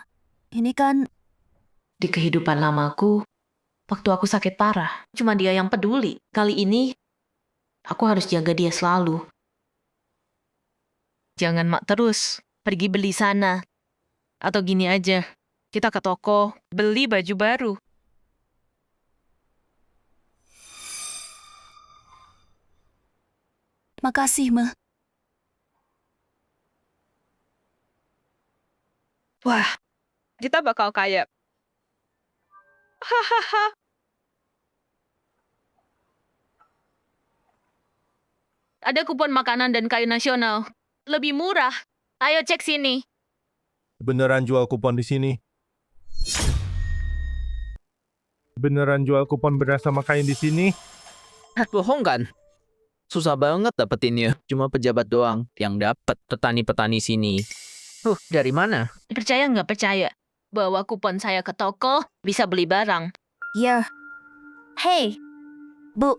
B: ini kan
G: Di kehidupan lamaku, waktu aku sakit parah, cuma dia yang peduli. Kali ini, aku harus jaga dia selalu. Jangan mak terus, pergi beli sana. Atau gini aja, kita ke toko, beli baju baru.
B: makasih, Ma.
A: Wah, kita bakal kaya. Hahaha.
G: Ada kupon makanan dan kayu nasional. Lebih murah. Ayo cek sini.
J: Beneran jual kupon di sini? Beneran jual kupon beras sama kain di sini?
H: Bohong kan? Susah banget dapetinnya. Cuma pejabat doang yang dapet. Petani-petani sini. Dari mana?
G: Percaya nggak percaya? Bawa kupon saya ke toko, bisa beli barang.
B: Ya. Hei, Bu,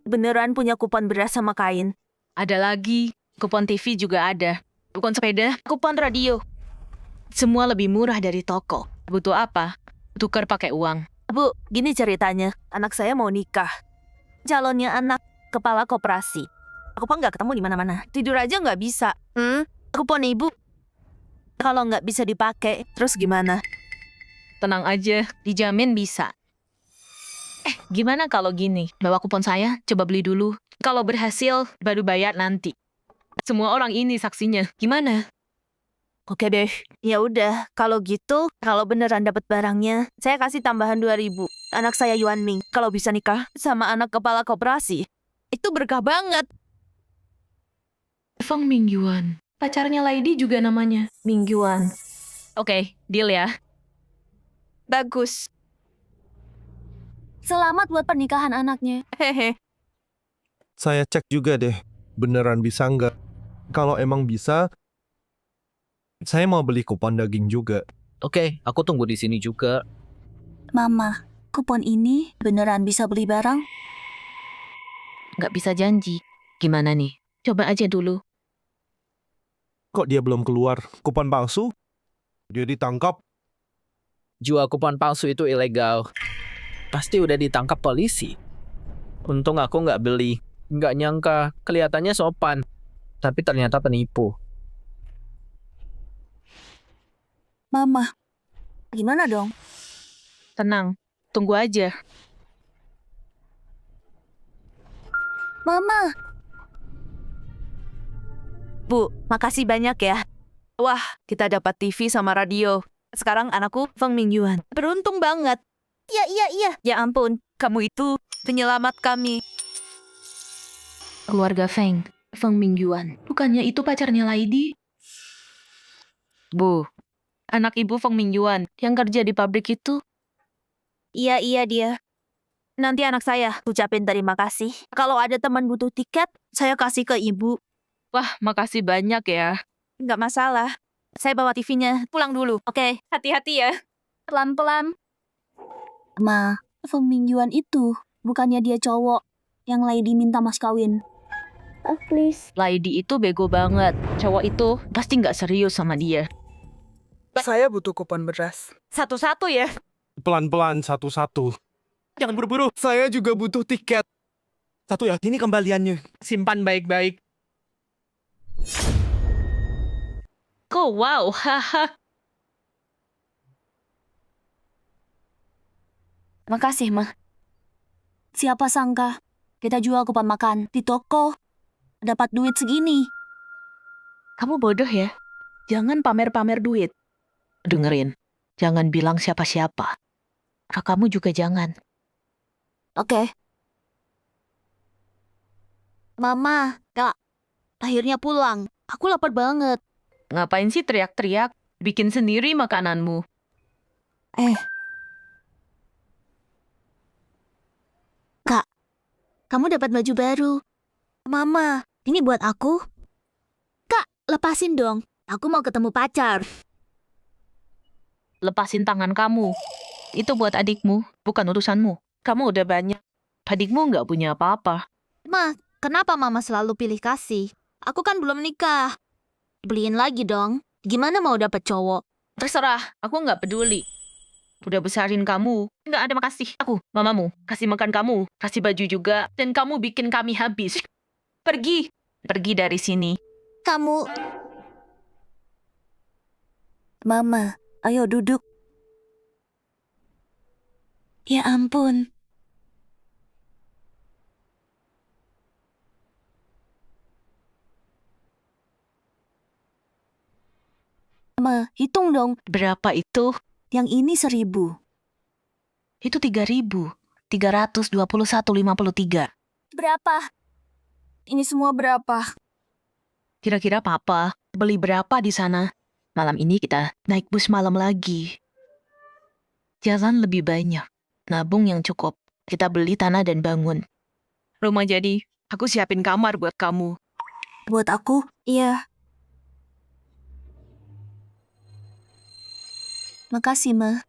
B: beneran punya kupon beras sama kain?
G: Ada lagi, kupon TV juga ada. Kupon sepeda, kupon radio. Semua lebih murah dari toko. Butuh apa? Tukar pakai uang.
B: Bu, gini ceritanya. Anak saya mau nikah. Calonnya anak kepala koperasi. Aku kan nggak ketemu di mana-mana. Tidur aja nggak bisa. Kupon ibu kalau nggak bisa dipakai, terus gimana?
G: Tenang aja, dijamin bisa. Gimana kalau gini? Bawa kupon saya, coba beli dulu. Kalau berhasil, baru bayar nanti. Semua orang ini saksinya. Gimana?
B: Oke deh. Ya udah, kalau gitu, kalau beneran dapat barangnya, saya kasih tambahan 2.000. Anak saya Yuan Ming, kalau bisa nikah sama anak kepala koperasi, itu berkah banget.
G: Feng Mingyuan. Pacarnya Lady juga namanya.
B: Mingyuan.
G: Oke, deal ya.
B: Bagus. Selamat buat pernikahan anaknya. Hehe.
J: Saya cek juga deh, beneran bisa nggak? Kalau emang bisa, saya mau beli kupon daging juga.
H: Oke, aku tunggu di sini juga.
B: Mama, kupon ini beneran bisa beli barang?
G: Nggak bisa janji. Gimana nih? Coba aja dulu.
J: Kok dia belum keluar? Kupon palsu? Dia ditangkap.
H: Jual kupon palsu itu ilegal. Pasti udah ditangkap polisi. Untung aku nggak beli. Nggak nyangka, kelihatannya sopan. Tapi ternyata penipu.
B: Mama, gimana dong?
G: Tenang, tunggu aja.
B: Mama. Bu, makasih banyak ya. Wah, kita dapat TV sama radio. Sekarang anakku Feng Mingyuan. Beruntung banget. Iya. Ya ampun, kamu itu penyelamat kami.
G: Keluarga Feng Mingyuan. Bukannya itu pacarnya Lady? Bu, anak ibu Feng Mingyuan yang kerja di pabrik itu.
B: Iya dia. Nanti anak saya ucapin terima kasih. Kalau ada teman butuh tiket, saya kasih ke ibu.
G: Wah, makasih banyak ya.
B: Nggak masalah. Saya bawa TV-nya. Pulang dulu. Oke, hati-hati ya. Pelan-pelan. Ma, Feng Mingyuan itu bukannya dia cowok yang Lady minta mas kawin. Please.
G: Lady itu bego banget. Cowok itu pasti nggak serius sama dia.
K: Saya butuh kupon beras.
B: Satu-satu ya.
J: Pelan-pelan, satu-satu. Jangan buru-buru, saya juga butuh tiket. Satu ya, ini kembaliannya.
H: Simpan baik-baik.
G: Oh, wow, haha.
B: Makasih, Ma. Siapa sangka kita jual kupon makan di toko dapat duit segini.
G: Kamu bodoh ya? Jangan pamer-pamer duit. Dengerin, jangan bilang siapa-siapa. Kamu juga jangan.
B: Oke. Mama, Kak, Akhirnya pulang. Aku lapar banget.
G: Ngapain sih teriak-teriak? Bikin sendiri makananmu.
B: Kak, kamu dapat baju baru. Mama, ini buat aku. Kak, lepasin dong. Aku mau ketemu pacar.
G: Lepasin tangan kamu. Itu buat adikmu, bukan urusanmu. Kamu udah banyak. Adikmu nggak punya apa-apa.
B: Ma, kenapa Mama selalu pilih kasih? Aku kan belum nikah. Beliin lagi dong. Gimana mau dapet cowok?
G: Terserah, aku nggak peduli. Udah besarin kamu, nggak ada makasih. Aku, mamamu, kasih makan kamu, kasih baju juga, dan kamu bikin kami habis. Pergi. Pergi dari sini.
B: Kamu... Mama, ayo duduk. Ya ampun. Mama, hitung dong.
G: Berapa itu?
B: Yang ini 1.000.
G: Itu 3.000. 321,53.
B: Berapa? Ini semua berapa?
G: Kira-kira papa beli berapa di sana? Malam ini kita naik bus malam lagi. Jalan lebih banyak. Nabung yang cukup. Kita beli tanah dan bangun. Rumah jadi. Aku siapin kamar buat kamu.
B: Buat aku? Iya. Makasih, Ma.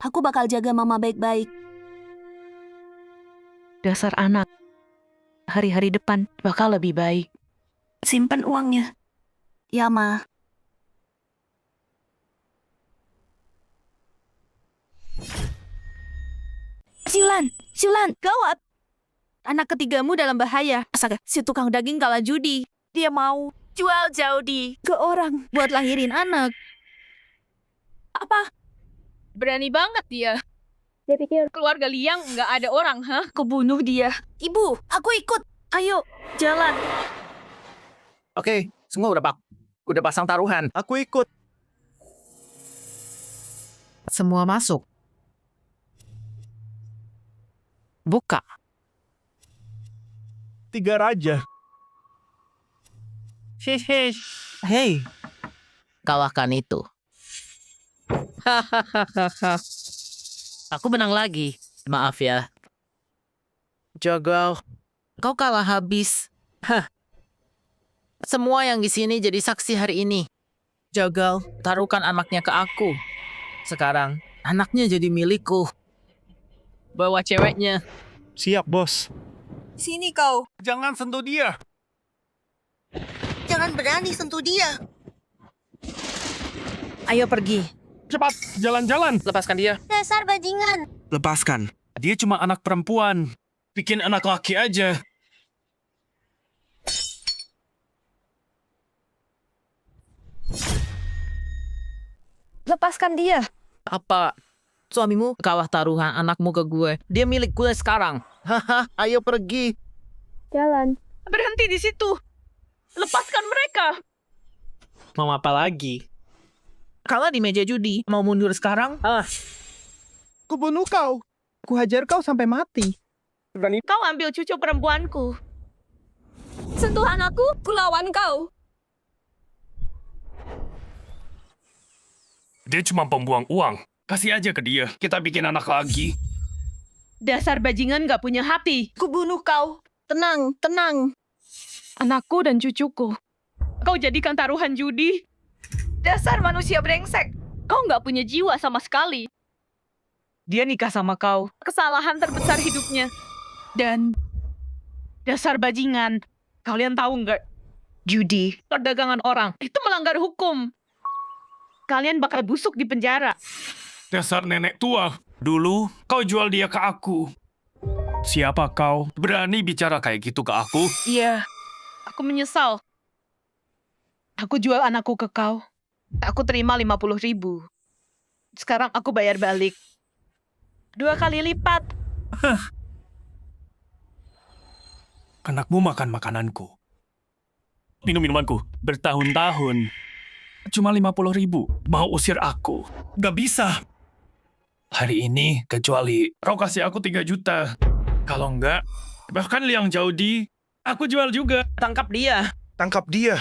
B: Aku bakal jaga Mama baik-baik.
G: Dasar anak. Hari-hari depan bakal lebih baik.
B: Simpan uangnya. Ya, Ma. Siulan, gawat. Anak ketigamu dalam bahaya. Astaga, si tukang daging kalah judi. Dia mau jual Jody ke orang buat lahirin anak. Apa?
A: Berani banget dia.
B: Dia pikir,
A: Keluarga Liang nggak ada orang, hah?
B: kebunuh dia. Ibu, aku ikut. Ayo, jalan.
H: Oke, semua udah pasang taruhan.
J: Aku ikut.
H: Semua masuk. Buka.
J: 3 raja.
H: Hei, kalahkan itu. Hahaha. Aku menang lagi. Maaf ya. Jagal, kau kalah habis. Hah. Semua yang di sini jadi saksi hari ini. Jagal, taruhkan anaknya ke aku. Sekarang, anaknya jadi milikku. Bawa ceweknya.
J: Siap, bos.
I: Sini kau.
J: Jangan sentuh dia.
I: Jangan berani sentuh dia.
H: Ayo pergi.
C: Cepat, jalan-jalan.
H: Lepaskan dia.
B: Dasar bajingan.
C: Lepaskan. Dia cuma anak perempuan. Bikin anak laki aja.
B: Lepaskan dia.
H: Apa? Suamimu kalah taruhan anakmu ke gue. Dia milik gue sekarang. Haha, ayo pergi.
B: Jalan.
A: Berhenti di situ. Lepaskan mereka.
H: Mau apa lagi? Kalah di meja judi. Mau mundur sekarang?
J: Kubunuh kau. Kuhajar kau sampai mati.
A: Kau ambil cucu perempuanku.
B: Sentuh anakku, kulawan kau.
C: Dia cuma pembuang uang. Kasih aja ke dia. Kita bikin anak lagi.
A: Dasar bajingan nggak punya hati.
B: Kubunuh kau. Tenang, tenang.
A: Anakku dan cucuku. Kau jadikan taruhan judi. Dasar manusia brengsek. Kau nggak punya jiwa sama sekali. Dia nikah sama kau. Kesalahan terbesar hidupnya. Dan dasar bajingan. Kalian tahu nggak? Judi, perdagangan orang, itu melanggar hukum. Kalian bakal busuk di penjara.
C: Dasar nenek tua. Dulu, kau jual dia ke aku. Siapa kau? Berani bicara kayak gitu ke aku?
A: Iya, aku menyesal. Aku jual anakku ke kau. Aku terima 50.000. Sekarang aku bayar balik. 2 kali lipat.
C: Anakmu makan makananku. Minum minumanku. Bertahun-tahun. Cuma 50.000. Mau usir aku. Gak bisa. Hari ini, kecuali kau kasih aku 3 juta. Kalau enggak, bahkan Liang Jaudi, aku jual juga.
H: Tangkap dia.
J: Tangkap dia.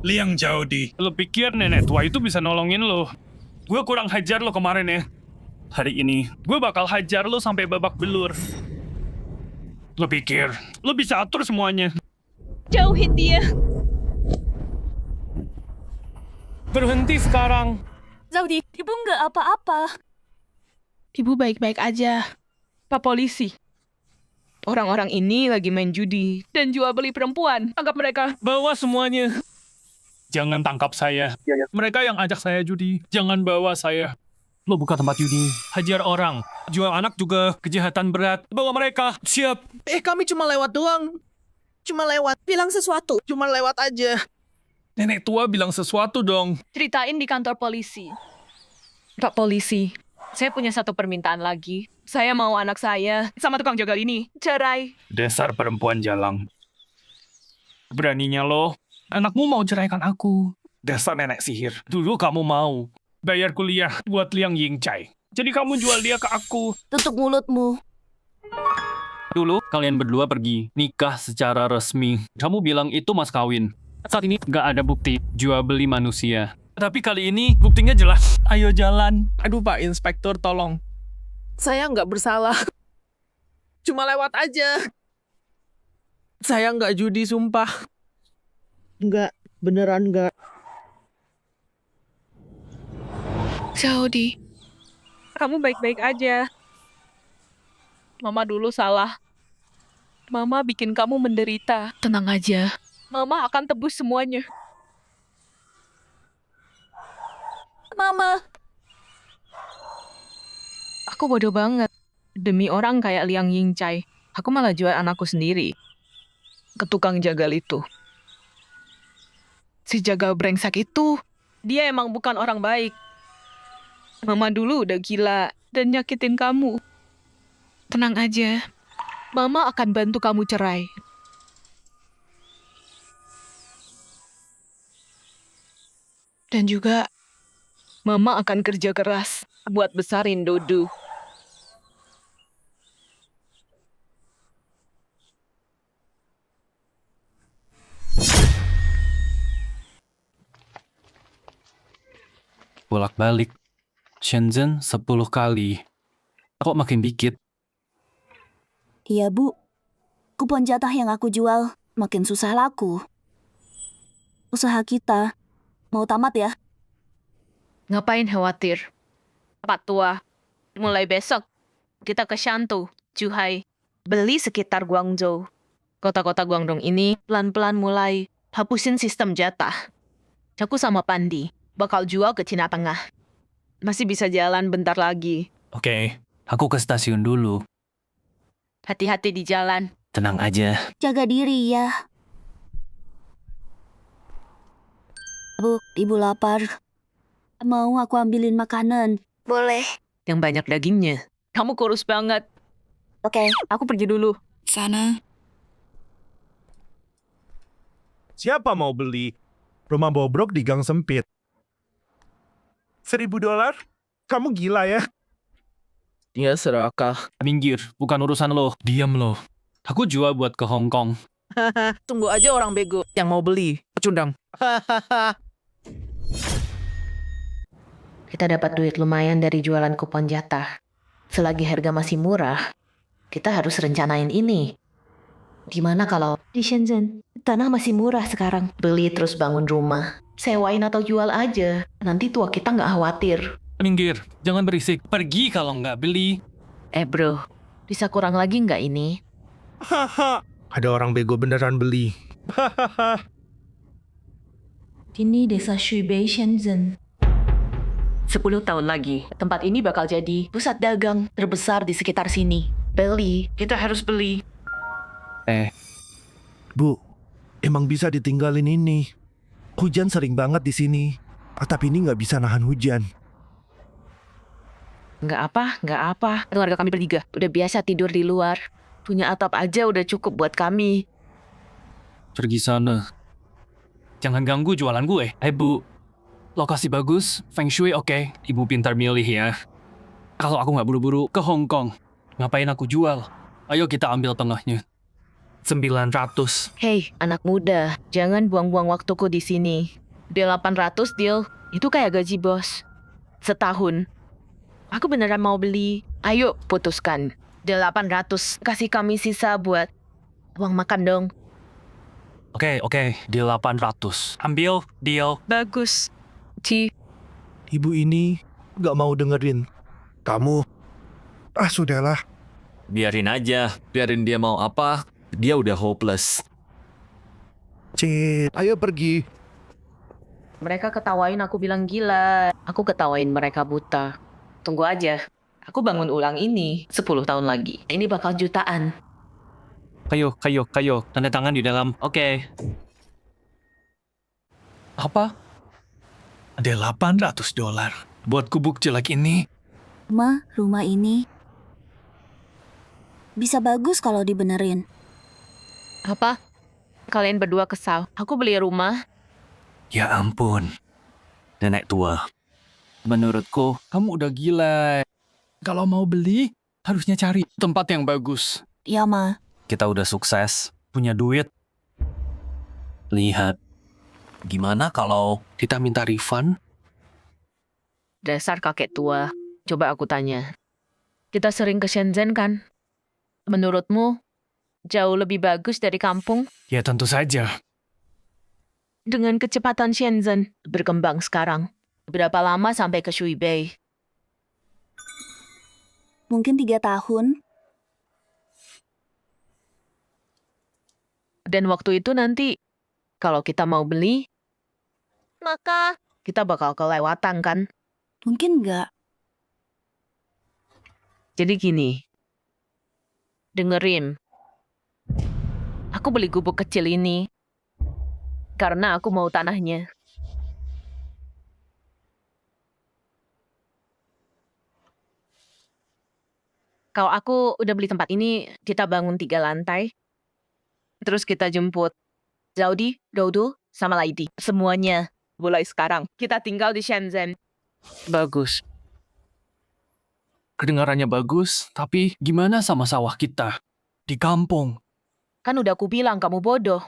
C: Liang Jaudi. Lo pikir nenek tua itu bisa nolongin lo? Gue kurang hajar lo kemarin ya. Hari ini, gue bakal hajar lo sampai babak belur. Lo pikir, lo bisa atur semuanya.
A: Jauhin dia.
C: Berhenti sekarang.
B: Zaudi, ibu nggak apa-apa.
A: Ibu baik-baik aja. Pak polisi. Orang-orang ini lagi main judi dan jual beli perempuan. Anggap mereka.
C: Bawa semuanya. Jangan tangkap saya. Mereka yang ajak saya judi. Jangan bawa saya. Lo buka tempat judi. Hajar orang. Jual anak juga kejahatan berat. Bawa mereka. Siap.
H: Kami cuma lewat doang. Cuma lewat. Bilang sesuatu. Cuma lewat aja.
C: Nenek tua bilang sesuatu dong.
A: Ceritain di kantor polisi. Pak polisi, saya punya satu permintaan lagi. Saya mau anak saya sama tukang jagal ini cerai.
C: Dasar perempuan jalang. Beraninya lo. Anakmu mau ceraikan aku. Dasar nenek sihir. Dulu kamu mau bayar kuliah buat Liang Yingcai. Jadi kamu jual dia ke aku.
B: Tutup mulutmu.
C: Dulu kalian berdua pergi nikah secara resmi. Kamu bilang itu mas kawin. Saat ini nggak ada bukti jual beli manusia. Tapi kali ini buktinya jelas. Ayo jalan.
H: Aduh Pak Inspektur, tolong. Saya nggak bersalah. Cuma lewat aja. Saya nggak judi, sumpah. Nggak, beneran nggak.
A: Saudi, kamu baik-baik aja. Mama dulu salah. Mama bikin kamu menderita. Tenang aja. Mama akan tebus semuanya.
B: Mama.
A: Aku bodoh banget. Demi orang kayak Liang Yingcai, aku malah jual anakku sendiri ke tukang jagal itu. Si jagal brengsek itu, dia emang bukan orang baik. Mama dulu udah gila dan nyakitin kamu. Tenang aja. Mama akan bantu kamu cerai. Dan juga, Mama akan kerja keras buat besarin Dodo.
F: Bolak-balik. Shenzhen 10 kali. Kok makin dikit?
B: Iya, Bu. Kupon jatah yang aku jual makin susah laku. Usaha kita mau tamat ya.
A: Ngapain khawatir? Pak Tua, mulai besok kita ke Shantou, Zhuhai, beli sekitar Guangzhou. Kota-kota Guangdong ini pelan-pelan mulai hapusin sistem jatah. Aku sama Pandi bakal jual ke Cina Tengah. Masih bisa jalan bentar lagi.
F: Oke, aku ke stasiun dulu.
A: Hati-hati di jalan.
F: Tenang aja.
B: Jaga diri ya. Bu, Ibu lapar. Mau aku ambilin makanan? Boleh.
A: Yang banyak dagingnya. Kamu kurus banget.
B: Oke.
A: Aku pergi dulu.
K: Sana.
J: Siapa mau beli? Rumah bobrok di gang sempit. $1.000? Kamu gila ya?
H: Dia serakah.
C: Minggir, bukan urusan lo.
E: Diam lo.
C: Aku jual buat ke Hong Kong.
H: Tunggu aja orang bego yang mau beli. Pecundang.
G: Kita dapat duit lumayan dari jualan kupon jatah. Selagi harga masih murah, kita harus rencanain ini. Gimana kalau di Shenzhen, tanah masih murah sekarang. Beli terus bangun rumah. Sewain atau jual aja. Nanti tua kita nggak khawatir.
C: Minggir, jangan berisik. Pergi kalau nggak beli.
G: Bro, bisa kurang lagi nggak ini?
J: Haha. Ada orang bego beneran beli. Hahaha.
B: Ini desa Shubei Shenzhen.
G: 10 tahun lagi, tempat ini bakal jadi pusat dagang terbesar di sekitar sini. Beli, kita harus beli.
J: Bu, emang bisa ditinggalin ini. Hujan sering banget di sini. Atap ini nggak bisa nahan hujan.
G: Nggak apa. Keluarga kami bertiga udah biasa tidur di luar. Punya atap aja udah cukup buat kami.
C: Pergi sana. Jangan ganggu jualan gue. Bu, lokasi bagus, feng shui oke. Ibu pintar milih ya. Kalau aku nggak buru-buru ke Hong Kong, ngapain aku jual? Ayo kita ambil tengahnya. 900.
G: Hei, anak muda, jangan buang-buang waktuku di sini. Deal 800, deal. Itu kayak gaji bos. Setahun. Aku beneran mau beli. Ayo, putuskan. Deal 800. Kasih kami sisa buat uang makan dong.
E: Oke, deal 800. Ambil, deal.
A: Bagus. Ci,
J: Ibu ini gak mau dengerin. Kamu, sudahlah.
F: Biarin aja. Biarin dia mau apa. Dia udah hopeless.
J: Cit, ayo pergi.
G: Mereka ketawain aku bilang gila. Aku ketawain mereka buta. Tunggu aja. Aku bangun ulang ini 10 tahun lagi. Ini bakal jutaan.
C: Kayo. Tanda tangan di dalam. Oke.
E: Apa? Ada $800 buat gubuk jelek ini.
B: Rumah ini bisa bagus kalau dibenerin.
G: Apa? Kalian berdua kesal. Aku beli rumah.
E: Ya ampun. Nenek tua. Menurutku, kamu udah gila. Kalau mau beli, harusnya cari tempat yang bagus.
B: Ya, Ma.
E: Kita udah sukses, punya duit. Lihat. Gimana kalau kita minta refund?
G: Dasar kakek tua. Coba aku tanya. Kita sering ke Shenzhen kan? Menurutmu, jauh lebih bagus dari kampung?
E: Ya tentu saja.
G: Dengan kecepatan Shenzhen berkembang sekarang. Berapa lama sampai ke Shuibei?
B: Mungkin 3 tahun.
G: Dan waktu itu nanti, kalau kita mau beli, maka kita bakal kelewatan kan?
B: Mungkin nggak.
G: Jadi gini, dengerin. Aku beli gubuk kecil ini karena aku mau tanahnya. Kalau aku udah beli tempat ini, kita bangun 3 lantai. Terus kita jemput Zaudi, Dodo, sama Laidi. Semuanya. Mulai sekarang. Kita tinggal di Shenzhen.
C: Bagus.
E: Kedengarannya bagus, tapi gimana sama sawah kita? Di kampung.
G: Kan udah aku bilang kamu bodoh.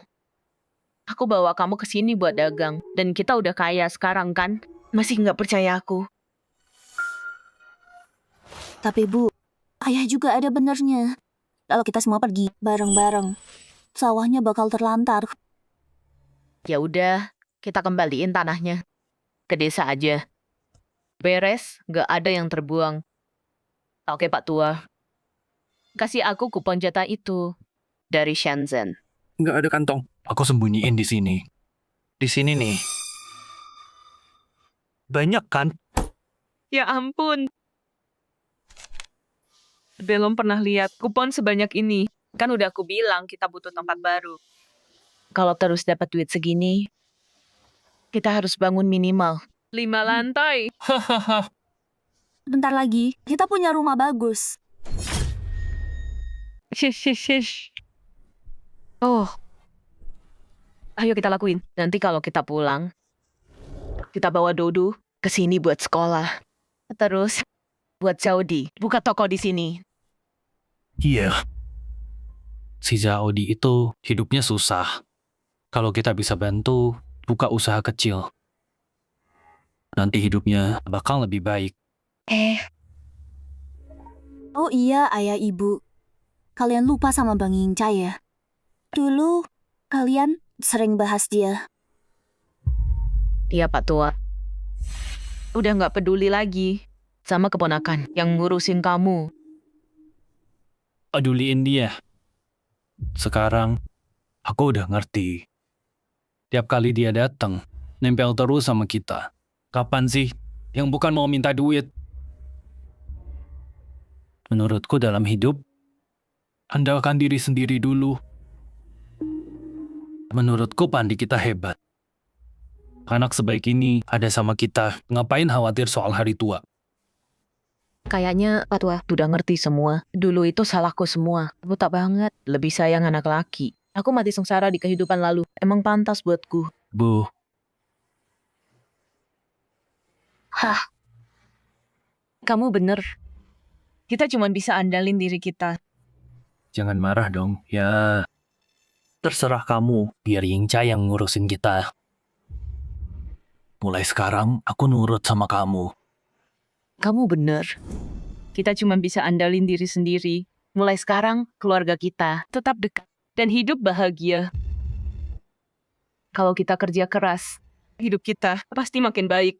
G: Aku bawa kamu ke sini buat dagang. Dan kita udah kaya sekarang kan? Masih nggak percaya aku.
B: Tapi Bu, ayah juga ada benernya. Kalau kita semua pergi bareng-bareng, sawahnya bakal terlantar.
G: Ya udah, kita kembaliin tanahnya. Ke desa aja. Beres, nggak ada yang terbuang. Oke Pak Tua. Kasih aku kupon jatah itu. Dari Shenzhen.
C: Nggak ada kantong.
E: Aku sembunyiin di sini. Di sini nih. Banyak kan?
A: ya ampun. Belum pernah lihat kupon sebanyak ini. Kan udah aku bilang kita butuh tempat baru.
G: Kalau terus dapat duit segini, kita harus bangun minimal
A: 5 lantai.
E: Hahaha.
B: Bentar lagi, kita punya rumah bagus.
A: Shish.
G: Oh. Ayo kita lakuin. Nanti kalau kita pulang, kita bawa Dodo ke sini buat sekolah. Terus buat Saudi buka toko di sini.
E: Iya. Si Zaudi itu hidupnya susah. Kalau kita bisa bantu, buka usaha kecil. Nanti hidupnya bakal lebih baik.
B: Oh iya, ayah ibu. Kalian lupa sama Bang Inca ya? Dulu, kalian sering bahas dia.
G: Iya Pak Tua. Udah nggak peduli lagi sama keponakan yang ngurusin kamu.
E: Peduliin dia. Sekarang, aku udah ngerti. Tiap kali dia datang, nempel terus sama kita. Kapan sih yang bukan mau minta duit? Menurutku dalam hidup, andalkan diri sendiri dulu. Menurutku Pandi kita hebat. Anak sebaik ini ada sama kita, ngapain khawatir soal hari tua?
G: Kayaknya Pak Tua udah ngerti semua. Dulu itu salahku semua. Buta banget. Lebih sayang anak laki. Aku mati sengsara di kehidupan lalu. Emang pantas buatku.
E: Bu,
G: Kamu bener. Kita cuma bisa andalin diri kita.
E: jangan marah dong. Ya, Terserah kamu, biar Yingca yang ngurusin kita. Mulai sekarang, aku nurut sama kamu.
G: Kamu bener.
A: Kita cuma bisa andalin diri sendiri.
G: Mulai sekarang, keluarga kita
A: Tetap dekat dan hidup bahagia. Kalau kita kerja keras, hidup kita pasti makin baik.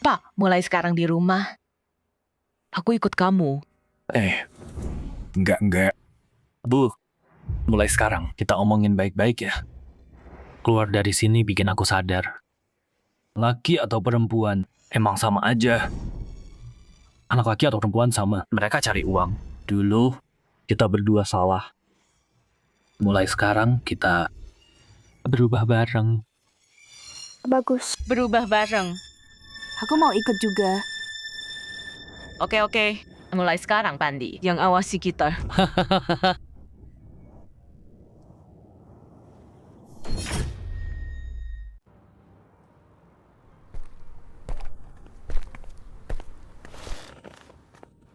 G: Pak, mulai sekarang di rumah, aku ikut kamu.
E: Enggak. Bu, mulai sekarang kita omongin baik-baik ya. Keluar dari sini bikin aku sadar. Laki atau perempuan, emang sama aja. Anak laki atau perempuan sama, mereka cari uang. Dulu, kita berdua salah. Mulai sekarang, kita berubah bareng.
B: Bagus.
A: Berubah bareng.
B: Aku mau ikut juga.
A: Oke.
G: Mulai sekarang, Pandi.
A: Yang awasi kita.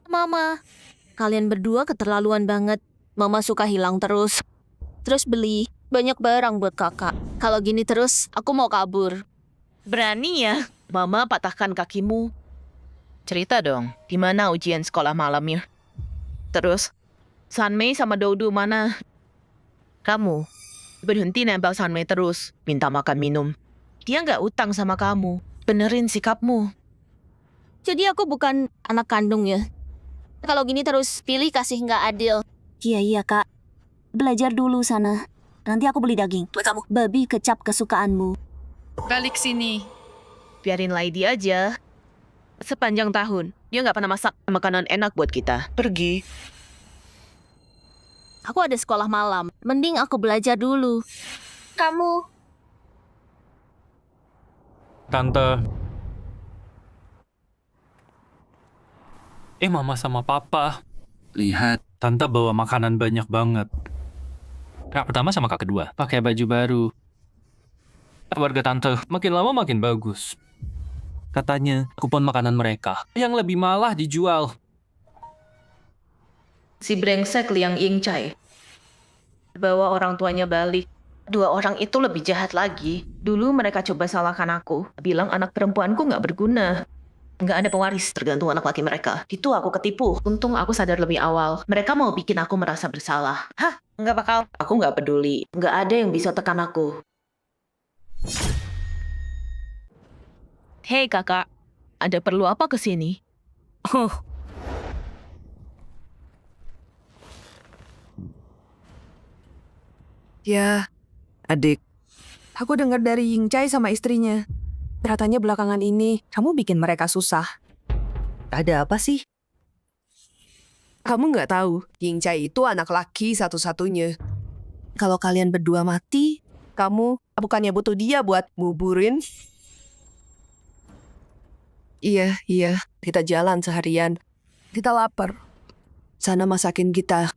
B: Mama, kalian berdua keterlaluan banget. Mama suka hilang terus. Terus beli banyak barang buat kakak. Kalau gini terus, aku mau kabur.
G: Berani ya, Mama patahkan kakimu. Cerita dong, gimana ujian sekolah malamnya? Terus, Sanmei sama Doudu mana? Kamu berhenti nempel Sanmei terus, minta makan minum. Dia nggak utang sama kamu. Benerin sikapmu.
B: Jadi aku bukan anak kandung ya. Kalau gini terus, pilih kasih nggak adil. Iya, Kak. Belajar dulu sana. Nanti aku beli daging. Buat kamu. Babi kecap kesukaanmu.
A: Balik sini.
G: Biarin Lady aja. Sepanjang tahun, dia nggak pernah masak makanan enak buat kita. Pergi.
B: Aku ada sekolah malam. Mending aku belajar dulu. Kamu.
C: Tante. Mama sama papa.
F: Lihat,
C: Tante bawa makanan banyak banget. Kak pertama sama kak kedua, pakai baju baru. Keluarga tante makin lama makin bagus. Katanya kupon makanan mereka yang lebih malah dijual.
G: Si brengsek Liang Yingcai bawa orang tuanya balik. Dua orang itu lebih jahat lagi. Dulu mereka coba salahkan aku, bilang anak perempuanku nggak berguna. Nggak ada pewaris, tergantung anak laki mereka. Itu aku ketipu. Untung aku sadar lebih awal. Mereka mau bikin aku merasa bersalah. Hah? Nggak bakal. Aku nggak peduli. Nggak ada yang bisa tekan aku.
A: Hei kakak,
G: Ada perlu apa ke sini?
K: Ya, adik. Aku dengar dari Yingcai sama istrinya. Katanya belakangan ini kamu bikin mereka susah. Ada apa sih? Kamu nggak tahu, Yingcai itu anak laki satu-satunya. Kalau kalian berdua mati, kamu bukannya butuh dia buat nguburin? Iya, kita jalan seharian. Kita lapar. Sana masakin kita.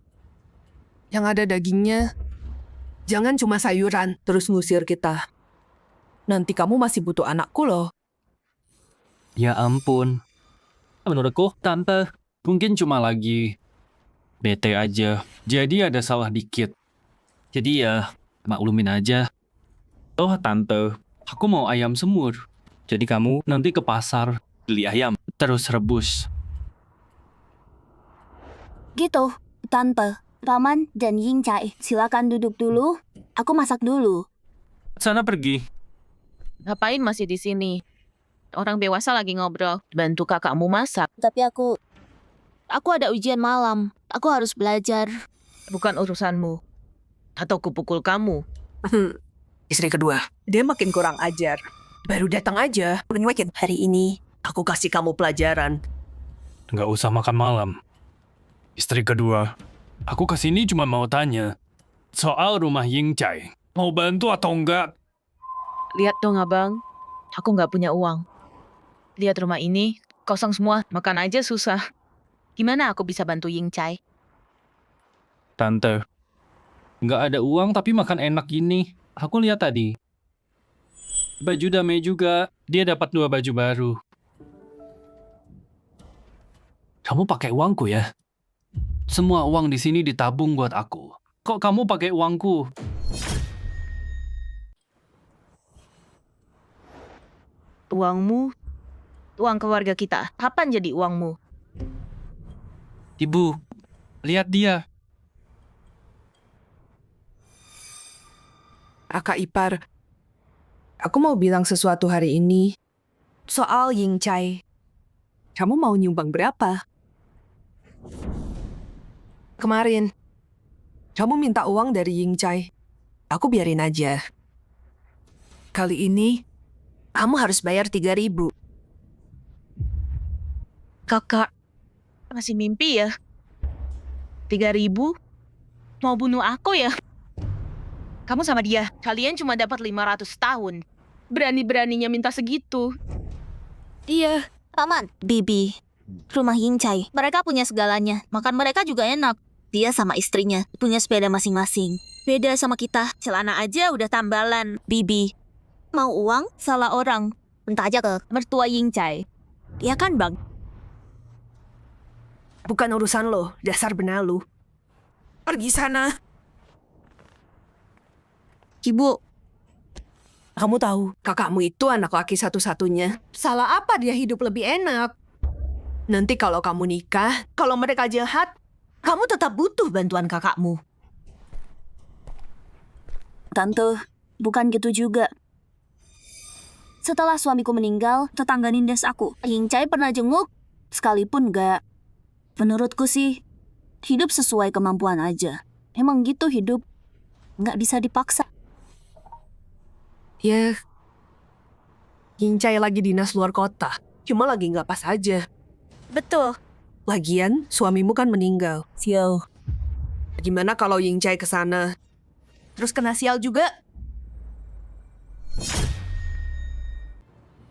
K: Yang ada dagingnya. Jangan cuma sayuran, terus ngusir kita. Nanti kamu masih butuh anakku loh.
C: Ya ampun. Menurutku, tante mungkin cuma lagi bete aja. Jadi ada salah dikit. Jadi ya, maklumin aja. Oh tante, aku mau ayam semur. Jadi kamu nanti ke pasar, beli ayam, terus rebus.
B: Gitu, Tante. Paman dan Yingcai, silakan duduk dulu. Aku masak dulu.
C: Sana pergi.
G: Ngapain masih di sini? Orang dewasa lagi ngobrol. Bantu kakakmu masak.
B: Tapi aku ada ujian malam. Aku harus belajar.
G: Bukan urusanmu. Atau kupukul kamu.
K: Istri kedua, dia makin kurang ajar. Baru datang aja, udah nyuekin. Hari ini, aku kasih kamu pelajaran.
C: Nggak usah makan malam. Istri kedua, aku kesini cuma mau tanya. Soal rumah Yingcai, mau bantu atau enggak?
G: Lihat dong abang, aku nggak punya uang. Lihat rumah ini, kosong semua, makan aja susah. Gimana aku bisa bantu Yingcai?
C: Tante, nggak ada uang tapi makan enak gini. Aku lihat tadi. Baju Damai juga, dia dapat 2 baju baru. Kamu pakai uangku ya? Semua uang di sini ditabung buat aku. kok kamu pakai uangku?
G: Uangmu, uang keluarga kita. Kapan jadi uangmu?
C: Ibu, lihat dia.
K: Kakak ipar, aku mau bilang sesuatu hari ini. Soal Ying Chai. Kamu mau nyumbang berapa? Kemarin, kamu minta uang dari Ying Chai. Aku biarin aja. Kali ini, kamu harus bayar 3.000.
G: Kakak, masih mimpi ya? 3.000? Mau bunuh aku ya? Kamu sama dia, kalian cuma dapat 500 tahun. Berani-beraninya minta segitu.
B: Iya. Paman, Bibi, rumah Ying Chai. Mereka punya segalanya. Makan mereka juga enak. Dia sama istrinya punya sepeda masing-masing. Beda sama kita, celana aja udah tambalan. Bibi, mau uang? Salah orang. Minta aja ke mertua Ying Chai. Iya kan, Bang?
K: Bukan urusan lo, dasar benalu. Pergi sana.
B: Ibu,
K: Kamu tahu, kakakmu itu anak laki satu-satunya. Salah apa dia hidup lebih enak? Nanti kalau kamu nikah, kalau mereka jahat,
B: kamu tetap butuh bantuan kakakmu. Tante, bukan gitu juga. Setelah suamiku meninggal, tetangga nindas aku, Ying Chai pernah jenguk, sekalipun gak. Menurutku sih, hidup sesuai kemampuan aja. Emang gitu hidup, nggak bisa dipaksa.
K: ya, Ying Chai lagi dinas luar kota. Cuma lagi nggak pas aja.
B: Betul.
K: Lagian, suamimu kan meninggal.
B: Sial.
K: Gimana kalau Ying Chai kesana? Terus kena sial juga?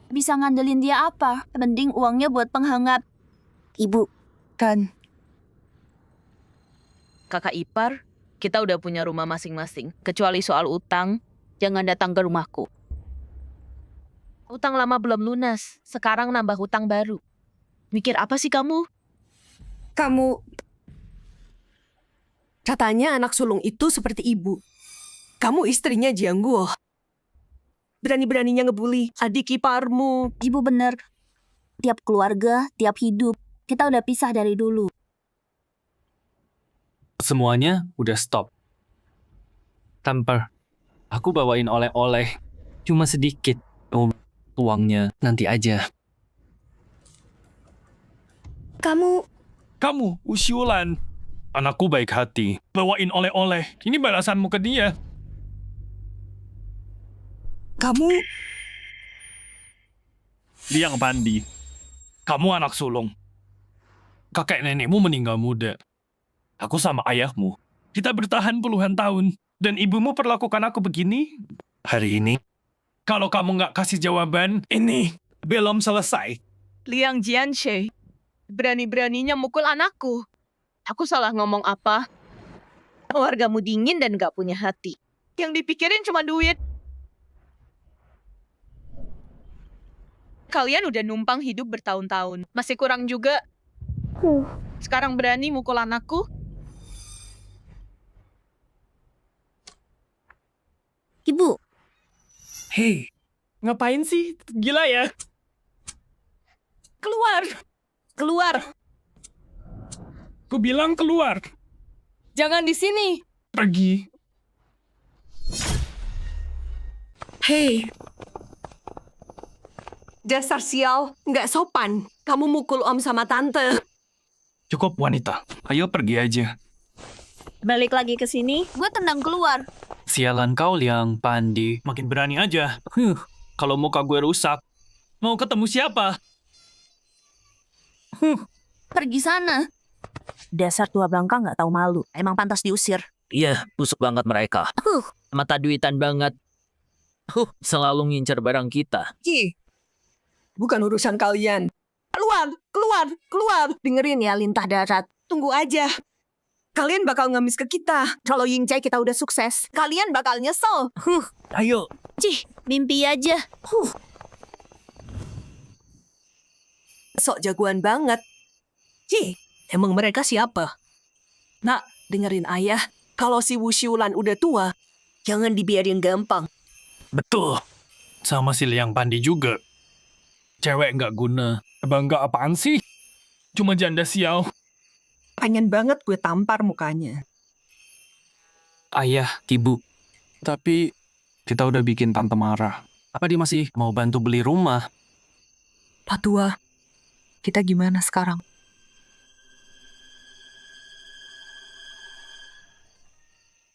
B: Bisa ngandelin dia apa? Mending uangnya buat penghangat. Ibu, kan.
G: Kakak ipar, kita udah punya rumah masing-masing. Kecuali soal utang, jangan datang ke rumahku. Utang lama belum lunas, sekarang nambah hutang baru. Mikir apa sih kamu?
K: Kamu... Katanya anak sulung itu seperti ibu. Kamu istrinya Jiangguo. Berani-beraninya ngebully adik iparmu.
B: Ibu bener. Tiap keluarga, tiap hidup, kita udah pisah dari dulu.
C: Semuanya udah stop. Tamper, aku bawain oleh-oleh. Cuma sedikit. Uangnya nanti aja. Kamu, usulan. Anakku baik hati. Bawain oleh-oleh. Ini balasanmu ke dia.
K: Kamu...
C: Liang Pandi. Kamu anak sulung. Kakek nenekmu meninggal muda. Aku sama ayahmu. Kita bertahan puluhan tahun. Dan ibumu perlakukan aku begini? Hari ini, kalau kamu nggak kasih jawaban, ini belum selesai.
A: Liang Jianxie, berani-beraninya mukul anakku. Aku salah ngomong apa?
G: Keluargamu dingin dan gak punya hati.
A: Yang dipikirin cuma duit. Kalian udah numpang hidup bertahun-tahun. Masih kurang juga. Sekarang berani mukul anakku?
B: Ibu,
C: Hei, ngapain sih? Gila ya?
A: Keluar! Keluar!
C: Ku bilang keluar.
A: Jangan di sini!
C: Pergi.
K: Hei. Dasar sial, nggak sopan. Kamu mukul om sama tante.
C: Cukup wanita. Ayo pergi aja.
B: balik lagi ke sini, gue tendang keluar.
C: Sialan kau, Liang Pandi. Makin berani aja. Kalau muka gue rusak, mau ketemu siapa?
B: Pergi sana. Dasar tua bangka nggak tahu malu. Emang pantas diusir.
H: Iya, busuk banget mereka. Mata duitan banget. Selalu ngincer barang kita.
K: Bukan urusan kalian. Keluar, keluar, keluar.
B: Dengerin ya, lintah darat.
K: Tunggu aja. Kalian bakal ngemis ke kita. Kalau Ying Chai kita udah sukses, kalian bakal nyesel.
H: Ayo.
B: Cih, mimpi aja.
K: Sok jagoan banget. Emang mereka siapa? Nak, dengerin ayah.
I: Kalau si Wushulan udah tua, jangan dibiarin gampang.
E: Betul. Sama si Liang Pandi juga. Cewek nggak guna. Bangga apaan sih? Cuma janda sial.
L: Pengen banget gue tampar mukanya.
C: Ayah, ibu. Tapi kita udah bikin tante marah. Apa dia masih mau bantu beli rumah?
L: Pak Tua, kita gimana sekarang?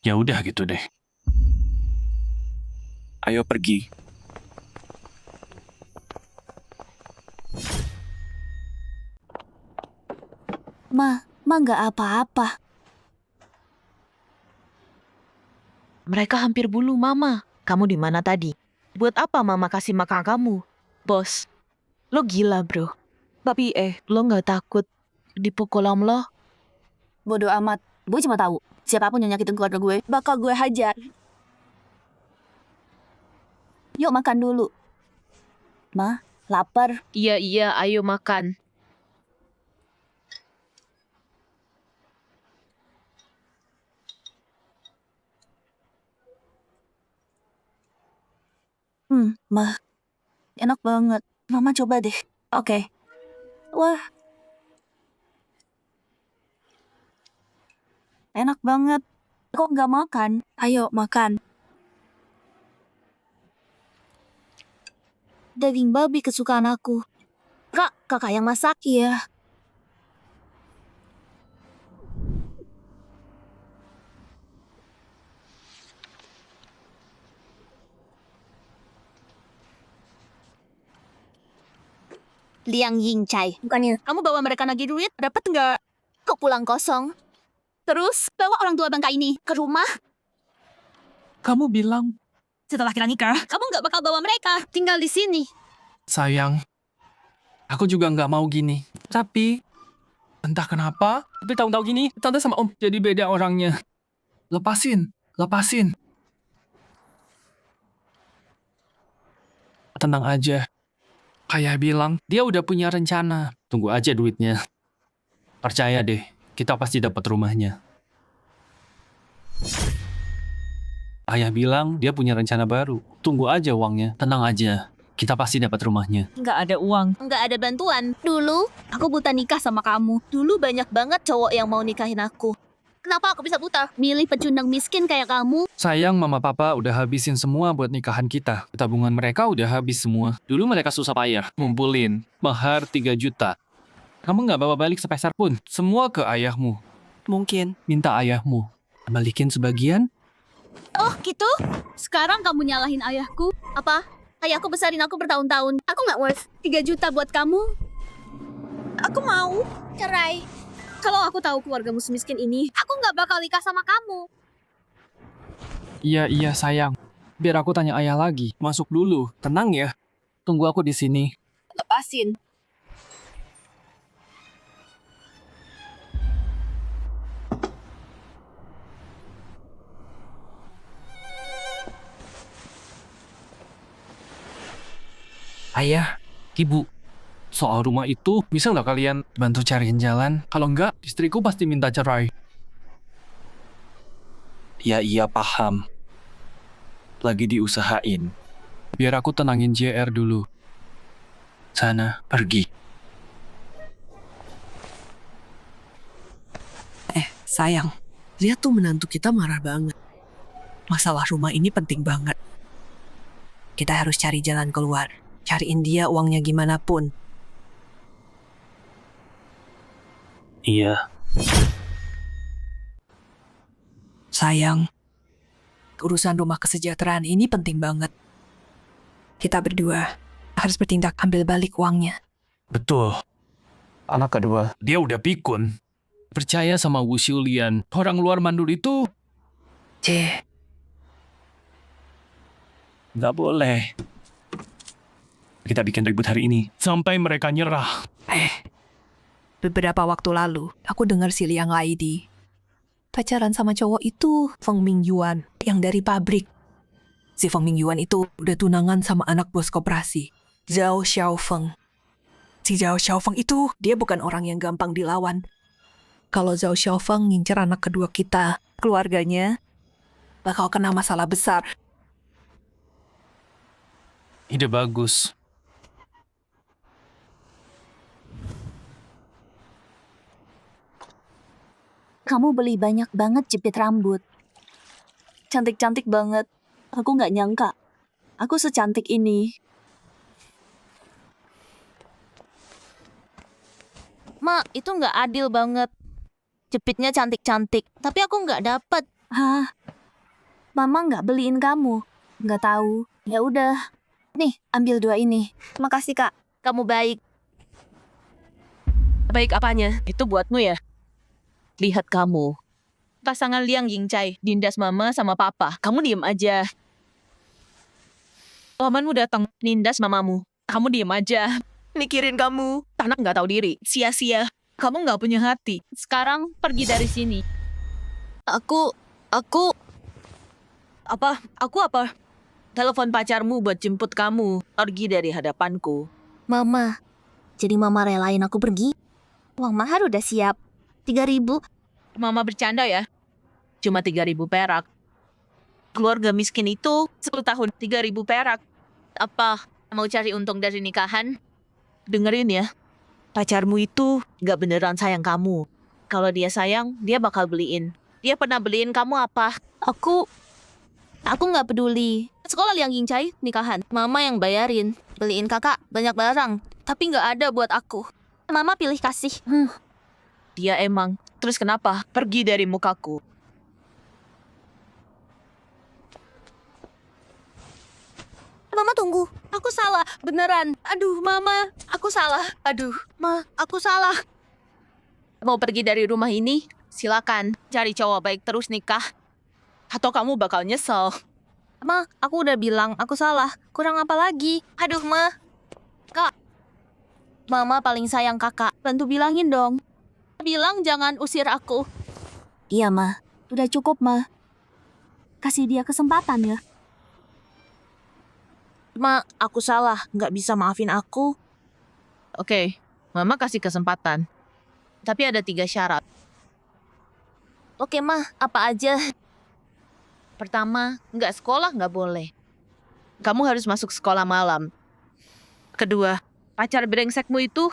C: Ya udah gitu deh. Ayo pergi.
B: Ma nggak apa-apa.
G: Mereka hampir bunuh Mama. Kamu di mana tadi? Buat apa Mama kasih makan kamu? Bos, lo gila bro. Tapi lo nggak takut dipukul om lo?
B: Bodoh amat. Gue cuma tahu, siapapun yang nyakitin keluarga gue, bakal gue hajar. Yuk makan dulu. Ma, lapar.
G: Iya, ayo makan.
B: Ma, enak banget. Mama coba deh. Oke. Wah. Enak banget. Kok nggak makan? Ayo makan. Daging babi kesukaan aku. Kak, kakak yang masak? Iya. Liang Yingcai. Bukannya kamu bawa mereka nagih duit, dapat nggak? Kok pulang kosong? Terus bawa orang tua bangka ini ke rumah?
E: Kamu bilang,
B: Setelah kita nikah, kamu nggak bakal bawa mereka tinggal di sini.
E: sayang, aku juga nggak mau gini. Tapi, entah kenapa, tapi tahun-tahun gini, tante sama om jadi beda orangnya. Lepasin. Tenang aja. Kayak bilang, dia udah punya rencana.
C: Tunggu aja duitnya. Percaya deh, kita pasti dapat rumahnya. Ayah bilang dia punya rencana baru. Tunggu aja uangnya. Tenang aja, kita pasti dapat rumahnya.
A: Nggak ada uang.
B: Nggak ada bantuan. Dulu, aku buta nikah sama kamu. Dulu banyak banget cowok yang mau nikahin aku. Kenapa aku bisa buta? Milih pecundang miskin kayak kamu.
E: Sayang, mama papa udah habisin semua buat nikahan kita. Tabungan mereka udah habis semua.
C: Dulu mereka susah payah, ngumpulin mahar 3 juta.
E: Kamu nggak bawa balik sepeser pun. Semua ke ayahmu.
L: Mungkin.
E: Minta ayahmu balikin sebagian.
B: Oh gitu? Sekarang kamu nyalahin ayahku? Apa? Ayahku besarin aku bertahun-tahun. Aku nggak worth 3 juta buat kamu. Aku mau cerai. Kalau aku tahu keluargamu semiskin ini, aku nggak bakal nikah sama kamu.
E: Iya sayang. Biar aku tanya ayah lagi. Masuk dulu. Tenang ya. Tunggu aku di sini.
B: Lepasin.
E: Ayah, ibu, soal rumah itu bisa nggak kalian bantu cariin jalan? Kalau nggak, istriku pasti minta cerai.
C: Ya iya paham. Lagi diusahain.
E: Biar aku tenangin JR dulu.
C: Sana, pergi.
L: Sayang, lihat tuh menantu kita marah banget. Masalah rumah ini penting banget. Kita harus cari jalan keluar. Cariin dia uangnya gimana pun.
C: Iya.
L: Sayang, urusan rumah kesejahteraan ini penting banget. Kita berdua harus bertindak ambil balik uangnya.
E: Betul.
F: Anak kedua.
E: Dia udah pikun. Percaya sama Wu Xiulian. Orang luar mandul itu.
C: Nggak boleh. Kita bikin ribut hari ini.
E: Sampai mereka nyerah.
L: Beberapa waktu lalu, aku dengar si Liang Laidi pacaran sama cowok itu, Feng Mingyuan, yang dari pabrik. Si Feng Mingyuan itu udah tunangan sama anak bos koperasi, Zhao Xiaofeng. Si Zhao Xiaofeng itu, dia bukan orang yang gampang dilawan. Kalau Zhao Xiaofeng ngincer anak kedua kita, keluarganya bakal kena masalah besar.
C: Ide bagus.
B: Kamu beli banyak banget jepit rambut. Cantik-cantik banget. Aku nggak nyangka. Aku secantik ini. Ma, itu nggak adil banget. Jepitnya cantik-cantik, tapi aku nggak dapet. Hah? Mama nggak beliin kamu. Nggak tahu. Ya udah. Nih, ambil 2 ini. Makasih, Kak. Kamu baik.
A: Baik apanya?
G: Itu buatmu ya? Lihat kamu. Pasangan Liang Yingcai, nindas mama sama papa. Kamu diem aja.
A: Pamanmu datang.
G: Nindas mamamu.
A: Kamu diem aja.
G: Mikirin kamu.
A: Anak nggak tahu diri. Sia-sia. Kamu nggak punya hati.
B: Sekarang pergi dari sini.
G: Aku... Aku apa? Telepon pacarmu buat jemput kamu. Pergi dari hadapanku.
B: Mama. Jadi mama relain aku pergi? Uang mahar udah siap. 3.000.
A: Mama bercanda ya.
G: Cuma 3.000 perak. Keluarga miskin itu
A: 10 tahun 3.000 perak.
G: apa? Mau cari untung dari nikahan? Dengerin ya. Pacarmu itu gak beneran sayang kamu. Kalau dia sayang, dia bakal beliin. Dia pernah beliin kamu apa?
B: Aku nggak peduli. Sekolah Liang Yingcai, nikahan. Mama yang bayarin. Beliin kakak banyak barang. Tapi nggak ada buat aku. Mama pilih kasih.
G: Dia emang. Terus kenapa? Pergi dari mukaku.
B: Mama tunggu. Aku salah. Beneran. Aduh, Mama. Aku salah. Aduh, Ma. Aku salah.
G: Mau pergi dari rumah ini? Silakan. Cari cowok baik terus nikah. Atau kamu bakal nyesel.
B: Ma, aku udah bilang aku salah. Kurang apa lagi? Aduh, Ma. Kak. Mama paling sayang kakak. Bantu bilangin dong. Bilang jangan usir aku. Iya, Ma. Udah cukup, Ma. Kasih dia kesempatan ya.
G: Ma, aku salah. Nggak bisa maafin aku. Oke, Mama kasih kesempatan. Tapi ada 3 syarat.
B: Oke, Ma. Apa aja?
G: Pertama, nggak sekolah nggak boleh. Kamu harus masuk sekolah malam. Kedua, pacar brengsekmu itu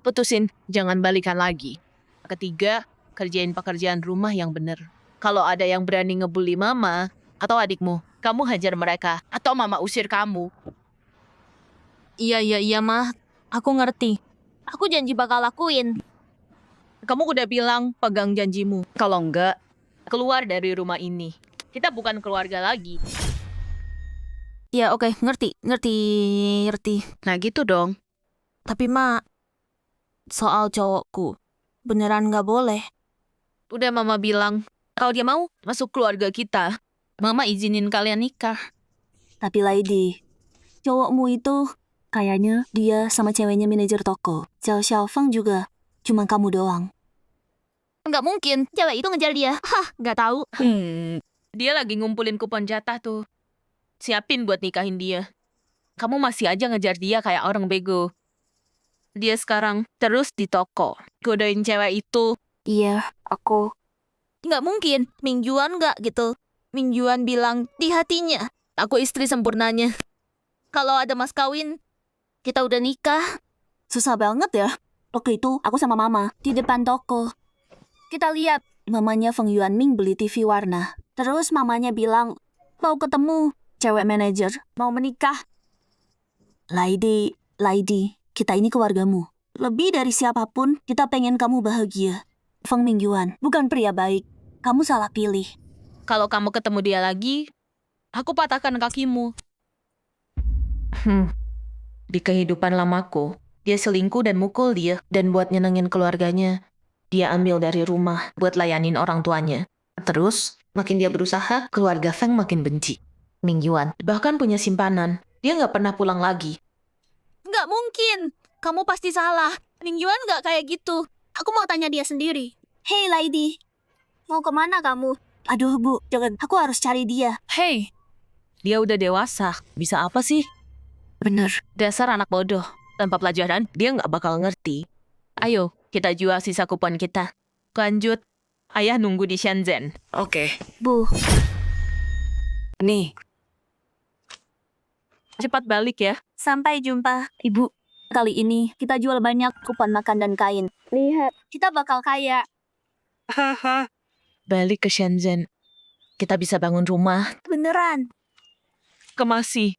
G: putusin, jangan balikan lagi. Ketiga, kerjain pekerjaan rumah yang bener. Kalau ada yang berani ngebully mama atau adikmu, kamu hajar mereka atau mama usir kamu.
B: Iya, Ma. Aku ngerti. Aku janji bakal lakuin.
G: Kamu udah bilang pegang janjimu. Kalau enggak, keluar dari rumah ini. Kita bukan keluarga lagi.
B: Ya, oke. Ngerti.
G: Nah gitu dong.
B: Tapi, Ma, soal cowokku, beneran nggak boleh.
G: Udah Mama bilang, kalau dia mau masuk keluarga kita, Mama izinin kalian nikah.
B: Tapi Lady, cowokmu itu kayaknya dia sama ceweknya manajer toko. Zhao Xiaofeng juga, cuma kamu doang. Nggak mungkin, cewek itu ngejar dia. Hah, nggak tahu.
G: Dia lagi ngumpulin kupon jatah tuh. Siapin buat nikahin dia. Kamu masih aja ngejar dia kayak orang bego. Dia sekarang terus di toko. Godain cewek itu.
B: Iya, aku. Nggak mungkin, Ming Yuan nggak gitu. Ming Yuan bilang di hatinya, aku istri sempurnanya. Kalau ada mas kawin, kita udah nikah. Susah banget ya. Waktu itu aku sama mama di depan toko. Kita lihat mamanya Feng Yuanming beli TV warna. Terus mamanya bilang mau ketemu cewek manajer, mau menikah. Lady, kita ini keluargamu. Lebih dari siapapun, kita pengen kamu bahagia. Feng Mingyuan bukan pria baik. Kamu salah pilih.
G: Kalau kamu ketemu dia lagi, aku patahkan kakimu. Di kehidupan lamaku, dia selingkuh dan mukul dia. Dan buat nyenengin keluarganya, dia ambil dari rumah buat layanin orang tuanya. Terus, makin dia berusaha, keluarga Feng makin benci. Ming Yuan bahkan punya simpanan. Dia nggak pernah pulang lagi.
B: Nggak mungkin. Kamu pasti salah. Ming Yuan nggak kayak gitu. Aku mau tanya dia sendiri. Hey Lady, mau kemana kamu? Aduh Bu, jangan. Aku harus cari dia.
G: Hey, dia udah dewasa. Bisa apa sih?
B: Bener.
G: Dasar anak bodoh. Tanpa pelajaran, dia nggak bakal ngerti. Ayo, kita jual sisa kupon kita. Lanjut. Ayah nunggu di Shenzhen.
I: Oke.
B: Bu,
I: Nih,
G: Cepat balik ya.
B: sampai jumpa, Ibu. Kali ini kita jual banyak kupon makan dan kain. Lihat, kita bakal kaya.
G: Balik ke Shenzhen. Kita bisa bangun rumah.
B: Beneran.
A: Kemasi.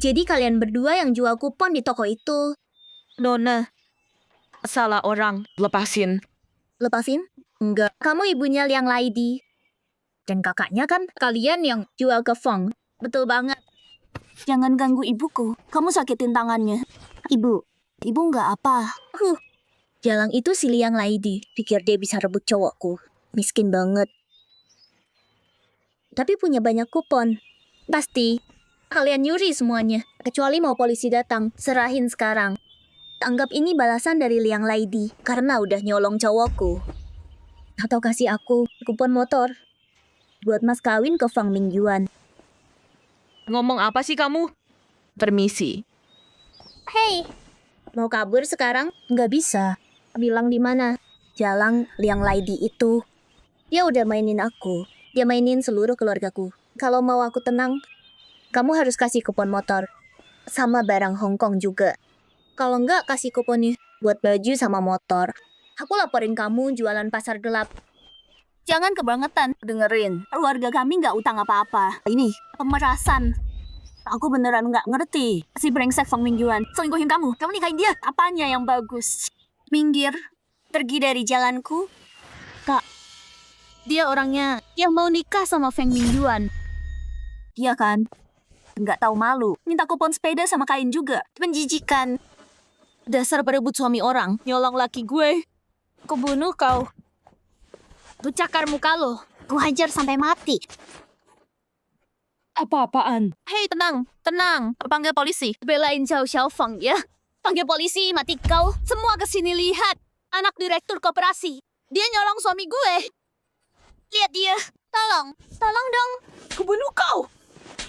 B: Jadi kalian berdua yang jual kupon di toko itu.
A: Nona. Salah orang.
G: Lepasin.
B: Lepasin? Enggak. Kamu ibunya Liang Laidi. Dan kakaknya kan kalian yang jual ke Fong. Betul banget. Jangan ganggu ibuku. Kamu sakitin tangannya. Ibu nggak apa. Jalang itu si Liang Laidi. Pikir dia bisa rebut cowokku. Miskin banget. Tapi punya banyak kupon. Pasti. Kalian nyuri semuanya. Kecuali mau polisi datang. Serahin sekarang. Anggap ini balasan dari Liang Laidi. Karena udah nyolong cowokku. Atau kasih aku kupon motor. Buat mas kawin ke Fang Mingyuan.
A: Ngomong apa sih kamu?
G: Permisi.
B: Hey, mau kabur sekarang? Nggak bisa. Bilang di mana? Jalang Liang Laidi itu. Dia udah mainin aku. Dia mainin seluruh keluargaku. Kalau mau aku tenang, kamu harus kasih kupon motor. Sama barang Hong Kong juga. Kalau nggak, kasih kuponnya buat baju sama motor. Aku laporin kamu jualan pasar gelap. Jangan kebangetan. Dengerin, keluarga kami nggak utang apa-apa. Ini pemerasan. Aku beneran nggak ngerti. Si brengsek Fang Mingyuan selingkuhin kamu. Kamu nikahin dia. Apanya yang bagus? Minggir. Pergi dari jalanku. Kak, dia orangnya yang mau nikah sama Feng Mingyuan. Iya kan? Nggak tahu malu. Minta kupon sepeda sama kain juga. Menjijikan. Dasar perebut suami orang. Nyolong laki gue. Ku bunuh kau. Ku cakar muka lo. Ku hajar sampai mati.
L: Apa-apaan?
B: Hei, tenang, tenang. Panggil polisi. Belain Zhao Xiaofeng ya. Panggil polisi, mati kau. Semua kesini lihat. Anak direktur koperasi. Dia nyolong suami gue. Lihat dia. Tolong. Tolong dong.
L: Ku bunuh kau!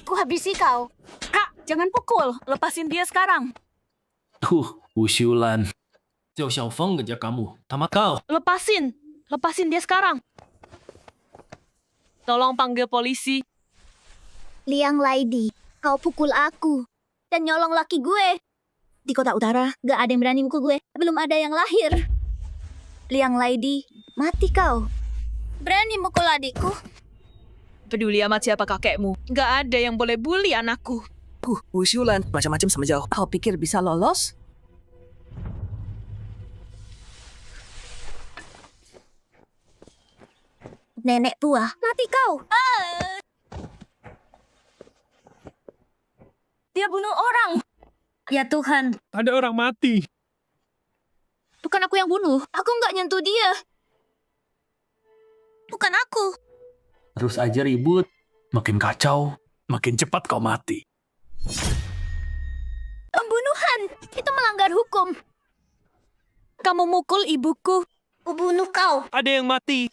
B: Ku habisi kau.
L: Kak, jangan pukul. Lepasin dia sekarang.
C: Wusyulan. Zhao Xiaofeng ngejar kamu. Tamat kau.
A: Lepasin. Lepasin dia sekarang. Tolong panggil polisi.
B: Liang Laidi, kau pukul aku. Dan nyolong laki gue. Di kota utara, gak ada yang berani mukul gue. Belum ada yang lahir. Liang Laidi, mati kau. Berani mukul adikku?
A: Peduli amat siapa kakekmu. Gak ada yang boleh bully anakku.
H: Wusyulan, macam-macam sama jauh.
L: Kau pikir bisa lolos?
B: Nenek tua, mati kau. Dia bunuh orang. Ya Tuhan,
J: Ada orang mati.
B: bukan aku yang bunuh. Aku nggak nyentuh dia. Bukan aku.
F: Terus aja ribut.
E: Makin kacau, makin cepat kau mati.
B: Pembunuhan. Itu melanggar hukum.
A: Kamu mukul ibuku.
B: Ku bunuh kau.
J: Ada yang mati.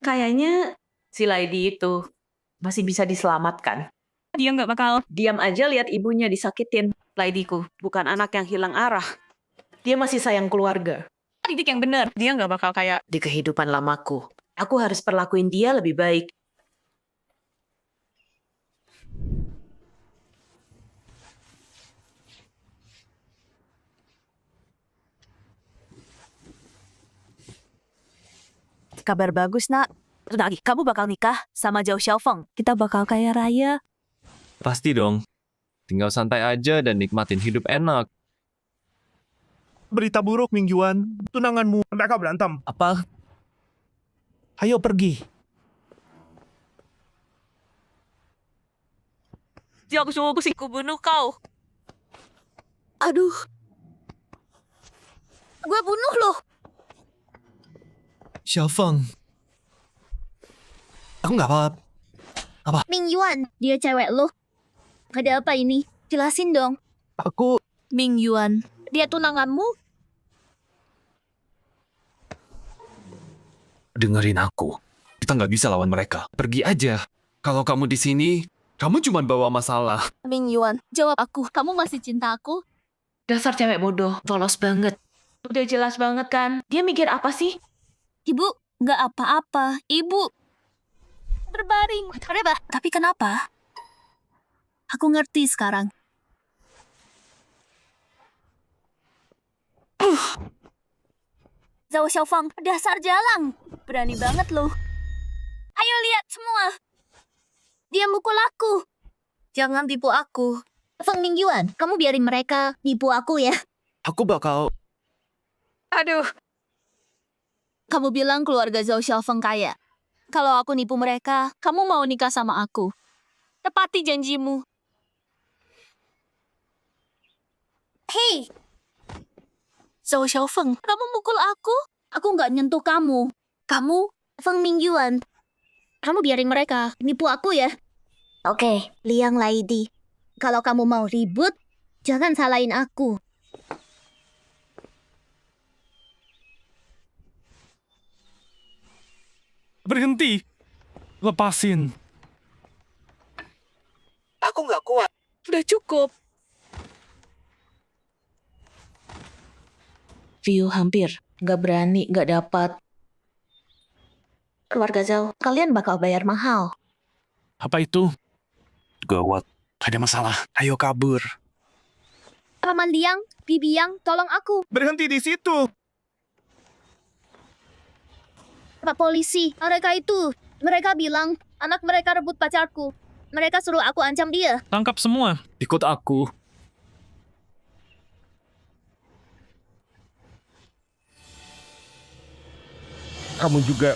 G: Kayaknya si Lady itu masih bisa diselamatkan.
A: Dia nggak bakal.
G: Diam aja lihat ibunya disakitin. Ladyku bukan anak yang hilang arah. Dia masih sayang keluarga.
A: Didik yang benar. Dia nggak bakal kayak.
G: Di kehidupan lamaku, aku harus perlakuin dia lebih baik.
B: Kabar bagus, nak. Lagi, kamu bakal nikah sama Zhao Xiaofeng. Kita bakal kaya raya.
J: Pasti dong. Tinggal santai aja dan nikmatin hidup enak. Berita buruk, Mingyuan. Tunanganmu. Mereka berantem.
H: Apa?
J: Ayo pergi.
A: Dia aku suruh ku bunuh kau.
B: Aduh. Gue bunuh lo.
J: Xiaofeng. Aku nggak apa.
B: Mingyuan, dia cewek lo. Ada apa ini? Jelasin dong.
J: Aku...
B: Mingyuan, dia tunanganmu?
E: Dengerin aku. Kita nggak bisa lawan mereka. Pergi aja. Kalau kamu di sini, Kamu cuma bawa masalah.
B: Ming Yuan, jawab aku. Kamu masih cinta aku?
G: Dasar cewek bodoh, polos banget. Udah jelas banget kan? Dia mikir apa sih?
B: Ibu, nggak apa-apa. Ibu berbaring. Reba, tapi kenapa? Aku ngerti sekarang. Zhao Xiaofang, dasar jalang. Berani banget loh. Ayo lihat semua. Dia mukul aku. Jangan tipu aku. Feng Mingyuan, kamu biarin mereka tipu aku ya.
E: Aku bakal...
A: Aduh,
B: Kamu bilang keluarga Zhao Xiaofeng kaya. Kalau aku nipu mereka, kamu mau nikah sama aku. Tepati janjimu. Hei! Zhao Xiaofeng, kamu mukul aku? Aku nggak nyentuh kamu. Kamu, Feng Mingyuan. Kamu biarin mereka nipu aku ya. Oke, Liang Lady. Kalau kamu mau ribut, jangan salahin aku.
E: Berhenti. Lepasin.
H: Aku nggak kuat.
A: udah cukup.
G: View hampir. Nggak berani, nggak dapat. Keluarga Zhao, kalian bakal bayar mahal.
E: Apa itu? Gawat. Ada masalah. Ayo kabur.
B: Paman Liang, Bibi Yang, tolong aku.
J: Berhenti di situ.
B: Pak polisi, mereka bilang anak mereka rebut pacarku. Mereka suruh aku ancam dia.
C: Tangkap semua.
E: Ikut aku.
J: Kamu juga.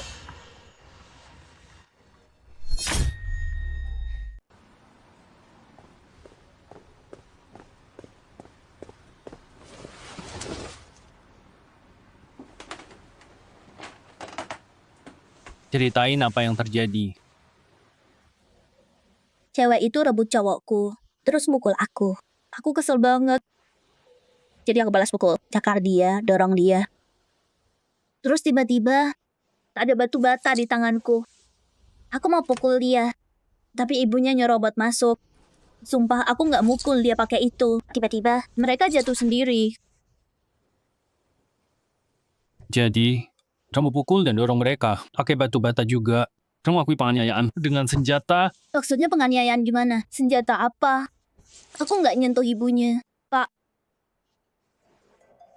C: Ceritain apa yang terjadi.
B: Cewek itu rebut cowokku, terus mukul aku. Aku kesel banget. Jadi aku balas pukul, cakar dia, dorong dia. Terus tiba-tiba ada batu bata di tanganku. Aku mau pukul dia, tapi ibunya nyerobot masuk. Sumpah aku nggak mukul dia pakai itu. Tiba-tiba mereka jatuh sendiri.
C: Jadi, kamu pukul dan dorong mereka. Pakai batu bata juga. Kamu akui penganiayaan dengan senjata.
B: Maksudnya penganiayaan gimana? Senjata apa? Aku nggak nyentuh ibunya. Pak,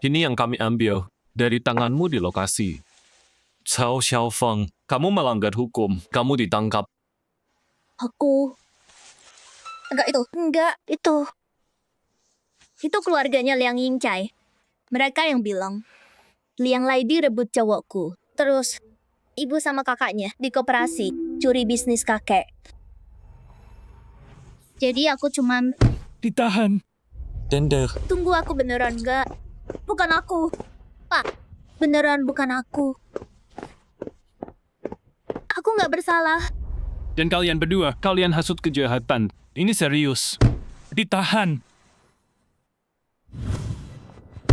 E: Ini yang kami ambil dari tanganmu di lokasi. Cao Xiaofeng, kamu melanggar hukum. Kamu ditangkap.
B: aku... Enggak, itu. Itu keluarganya Liang Yingcai. Mereka yang bilang, Liang Lady rebut cowokku. Terus, ibu sama kakaknya di koperasi, curi bisnis kakek. Jadi aku cuman,
C: Ditahan.
E: Tender.
B: tunggu aku beneran enggak. Bukan aku. Pak, beneran bukan aku. Aku nggak bersalah.
C: Dan kalian berdua, kalian hasut kejahatan. Ini serius. Ditahan.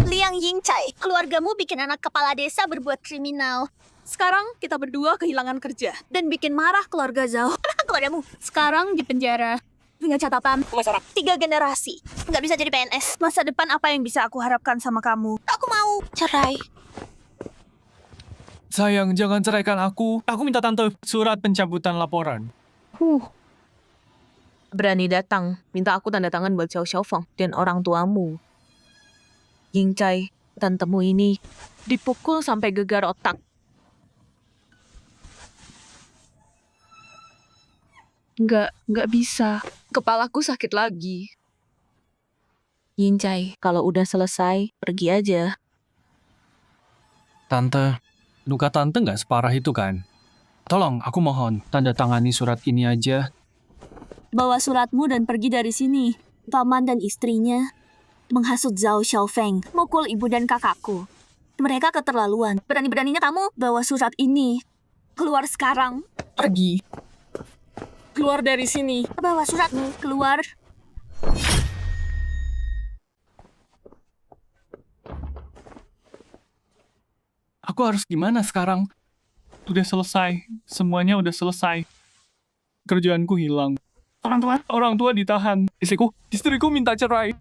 B: Liang Yingcai, keluargamu bikin anak kepala desa berbuat kriminal. Sekarang kita berdua kehilangan kerja dan bikin marah keluarga Zhao. Keluargamu sekarang di penjara dengan catatan 3 generasi nggak bisa jadi PNS. Masa depan apa yang bisa aku harapkan sama kamu? Aku mau cerai.
C: Sayang, jangan ceraikan aku. Aku minta tante surat pencabutan laporan.
G: Berani datang, minta aku tanda tangan buat Xiao Xiaofeng dan orang tuamu. Yingcai, tantemu ini dipukul sampai gegar otak.
A: Nggak bisa. Kepalaku sakit lagi.
G: Yingcai, kalau udah selesai, pergi aja.
C: Tante, luka tante nggak separah itu kan? Tolong, aku mohon, tanda tangani surat ini aja.
B: Bawa suratmu dan pergi dari sini. Paman dan istrinya menghasut Zhao Xiaofeng, mukul ibu dan kakakku. Mereka keterlaluan. Berani-beraninya kamu bawa surat ini. Keluar sekarang.
A: Pergi. Keluar dari sini.
B: Bawa suratmu. Keluar.
C: Aku harus gimana sekarang? Udah selesai. Semuanya udah selesai. Kerjaanku hilang. Orang tua ditahan. Istriku minta cerai.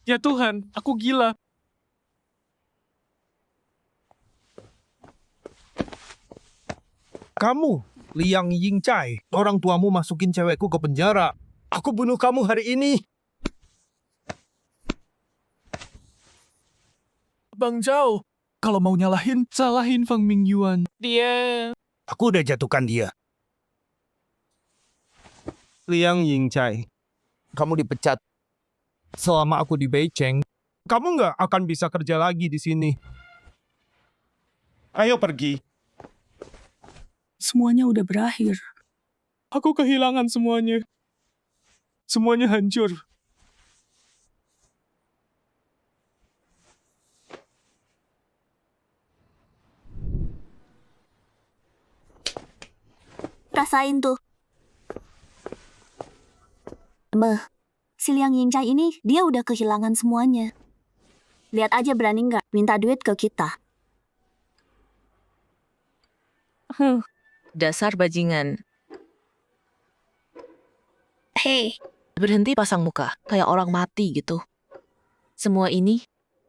C: Ya Tuhan, aku gila.
J: Kamu, Liang Yingcai, orang tuamu masukin cewekku ke penjara. Aku bunuh kamu hari ini.
E: Bang Zhao, kalau mau nyalahin, salahin Feng Mingyuan.
J: Aku udah jatuhkan dia. Liang Yingcai, kamu dipecat. Selama aku di Beijing, kamu nggak akan bisa kerja lagi di sini. Ayo pergi.
L: Semuanya udah berakhir.
C: Aku kehilangan semuanya. Semuanya hancur.
B: Rasain tuh. Si Liang Yingcai ini, dia udah kehilangan semuanya. Lihat aja berani nggak minta duit ke kita.
G: Dasar bajingan.
B: Hei,
G: Berhenti pasang muka, kayak orang mati gitu. Semua ini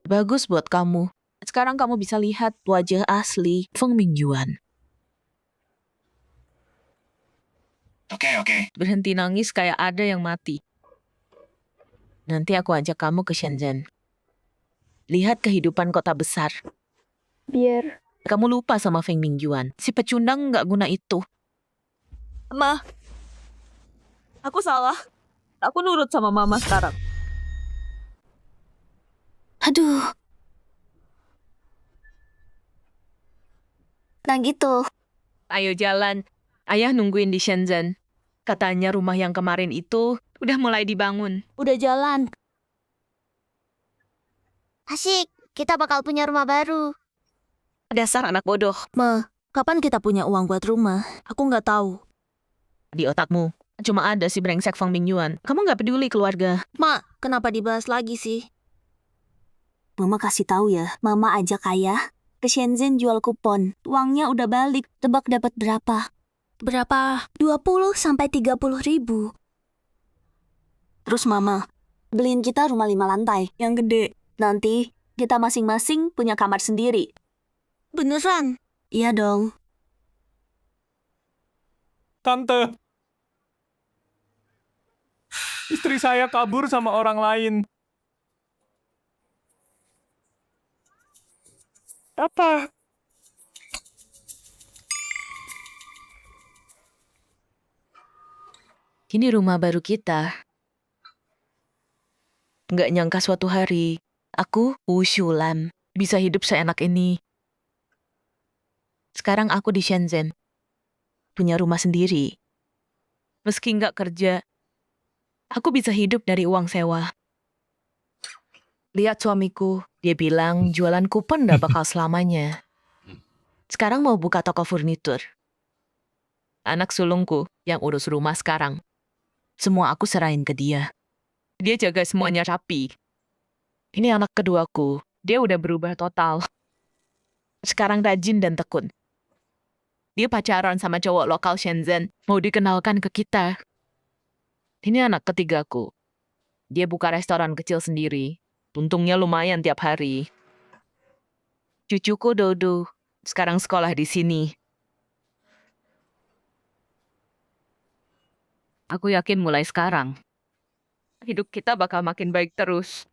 G: bagus buat kamu. Sekarang kamu bisa lihat wajah asli Feng Mingyuan.
F: Oke.
G: Berhenti nangis kayak ada yang mati. Nanti aku ajak kamu ke Shenzhen. Lihat kehidupan kota besar.
D: Biar
G: Kamu lupa sama Feng Mingyuan. Si pecundang nggak guna itu.
A: Ma, aku salah. Aku nurut sama mama sekarang.
B: aduh. Nah gitu.
G: Ayo jalan. Ayah nungguin di Shenzhen. Katanya rumah yang kemarin itu udah mulai dibangun.
B: Udah jalan. Asyik, kita bakal punya rumah baru.
G: Dasar anak bodoh.
B: Kapan kita punya uang buat rumah? Aku nggak tahu.
G: Di otakmu. Cuma ada si brengsek Feng Mingyuan. Kamu nggak peduli keluarga.
B: Mak, kenapa dibahas lagi sih? Mama kasih tahu ya, Mama ajak ayah ke Shenzhen jual kupon. Uangnya udah balik, tebak dapat berapa? Berapa? 20 sampai 30 ribu. Terus Mama beliin kita rumah 5 lantai yang gede. Nanti kita masing-masing punya kamar sendiri. Beneran? Iya dong.
C: Tante. Istri saya kabur sama orang lain. Apa?
G: Ini rumah baru kita. Nggak nyangka suatu hari, aku, Wushulan, bisa hidup seenak ini. Sekarang aku di Shenzhen. Punya rumah sendiri. Meski nggak kerja, aku bisa hidup dari uang sewa. Lihat suamiku, dia bilang jualan kupon nggak bakal selamanya. Sekarang mau buka toko furnitur. Anak sulungku yang urus rumah sekarang. Semua aku serahin ke dia. Dia jaga semuanya rapi. Ini anak keduaku. Dia udah berubah total. Sekarang rajin dan tekun. Dia pacaran sama cowok lokal Shenzhen. Mau dikenalkan ke kita. Ini anak ketigaku. Dia buka restoran kecil sendiri. Untungnya lumayan tiap hari. Cucuku Dodo. Sekarang sekolah di sini. Aku yakin mulai sekarang, hidup kita bakal makin baik terus.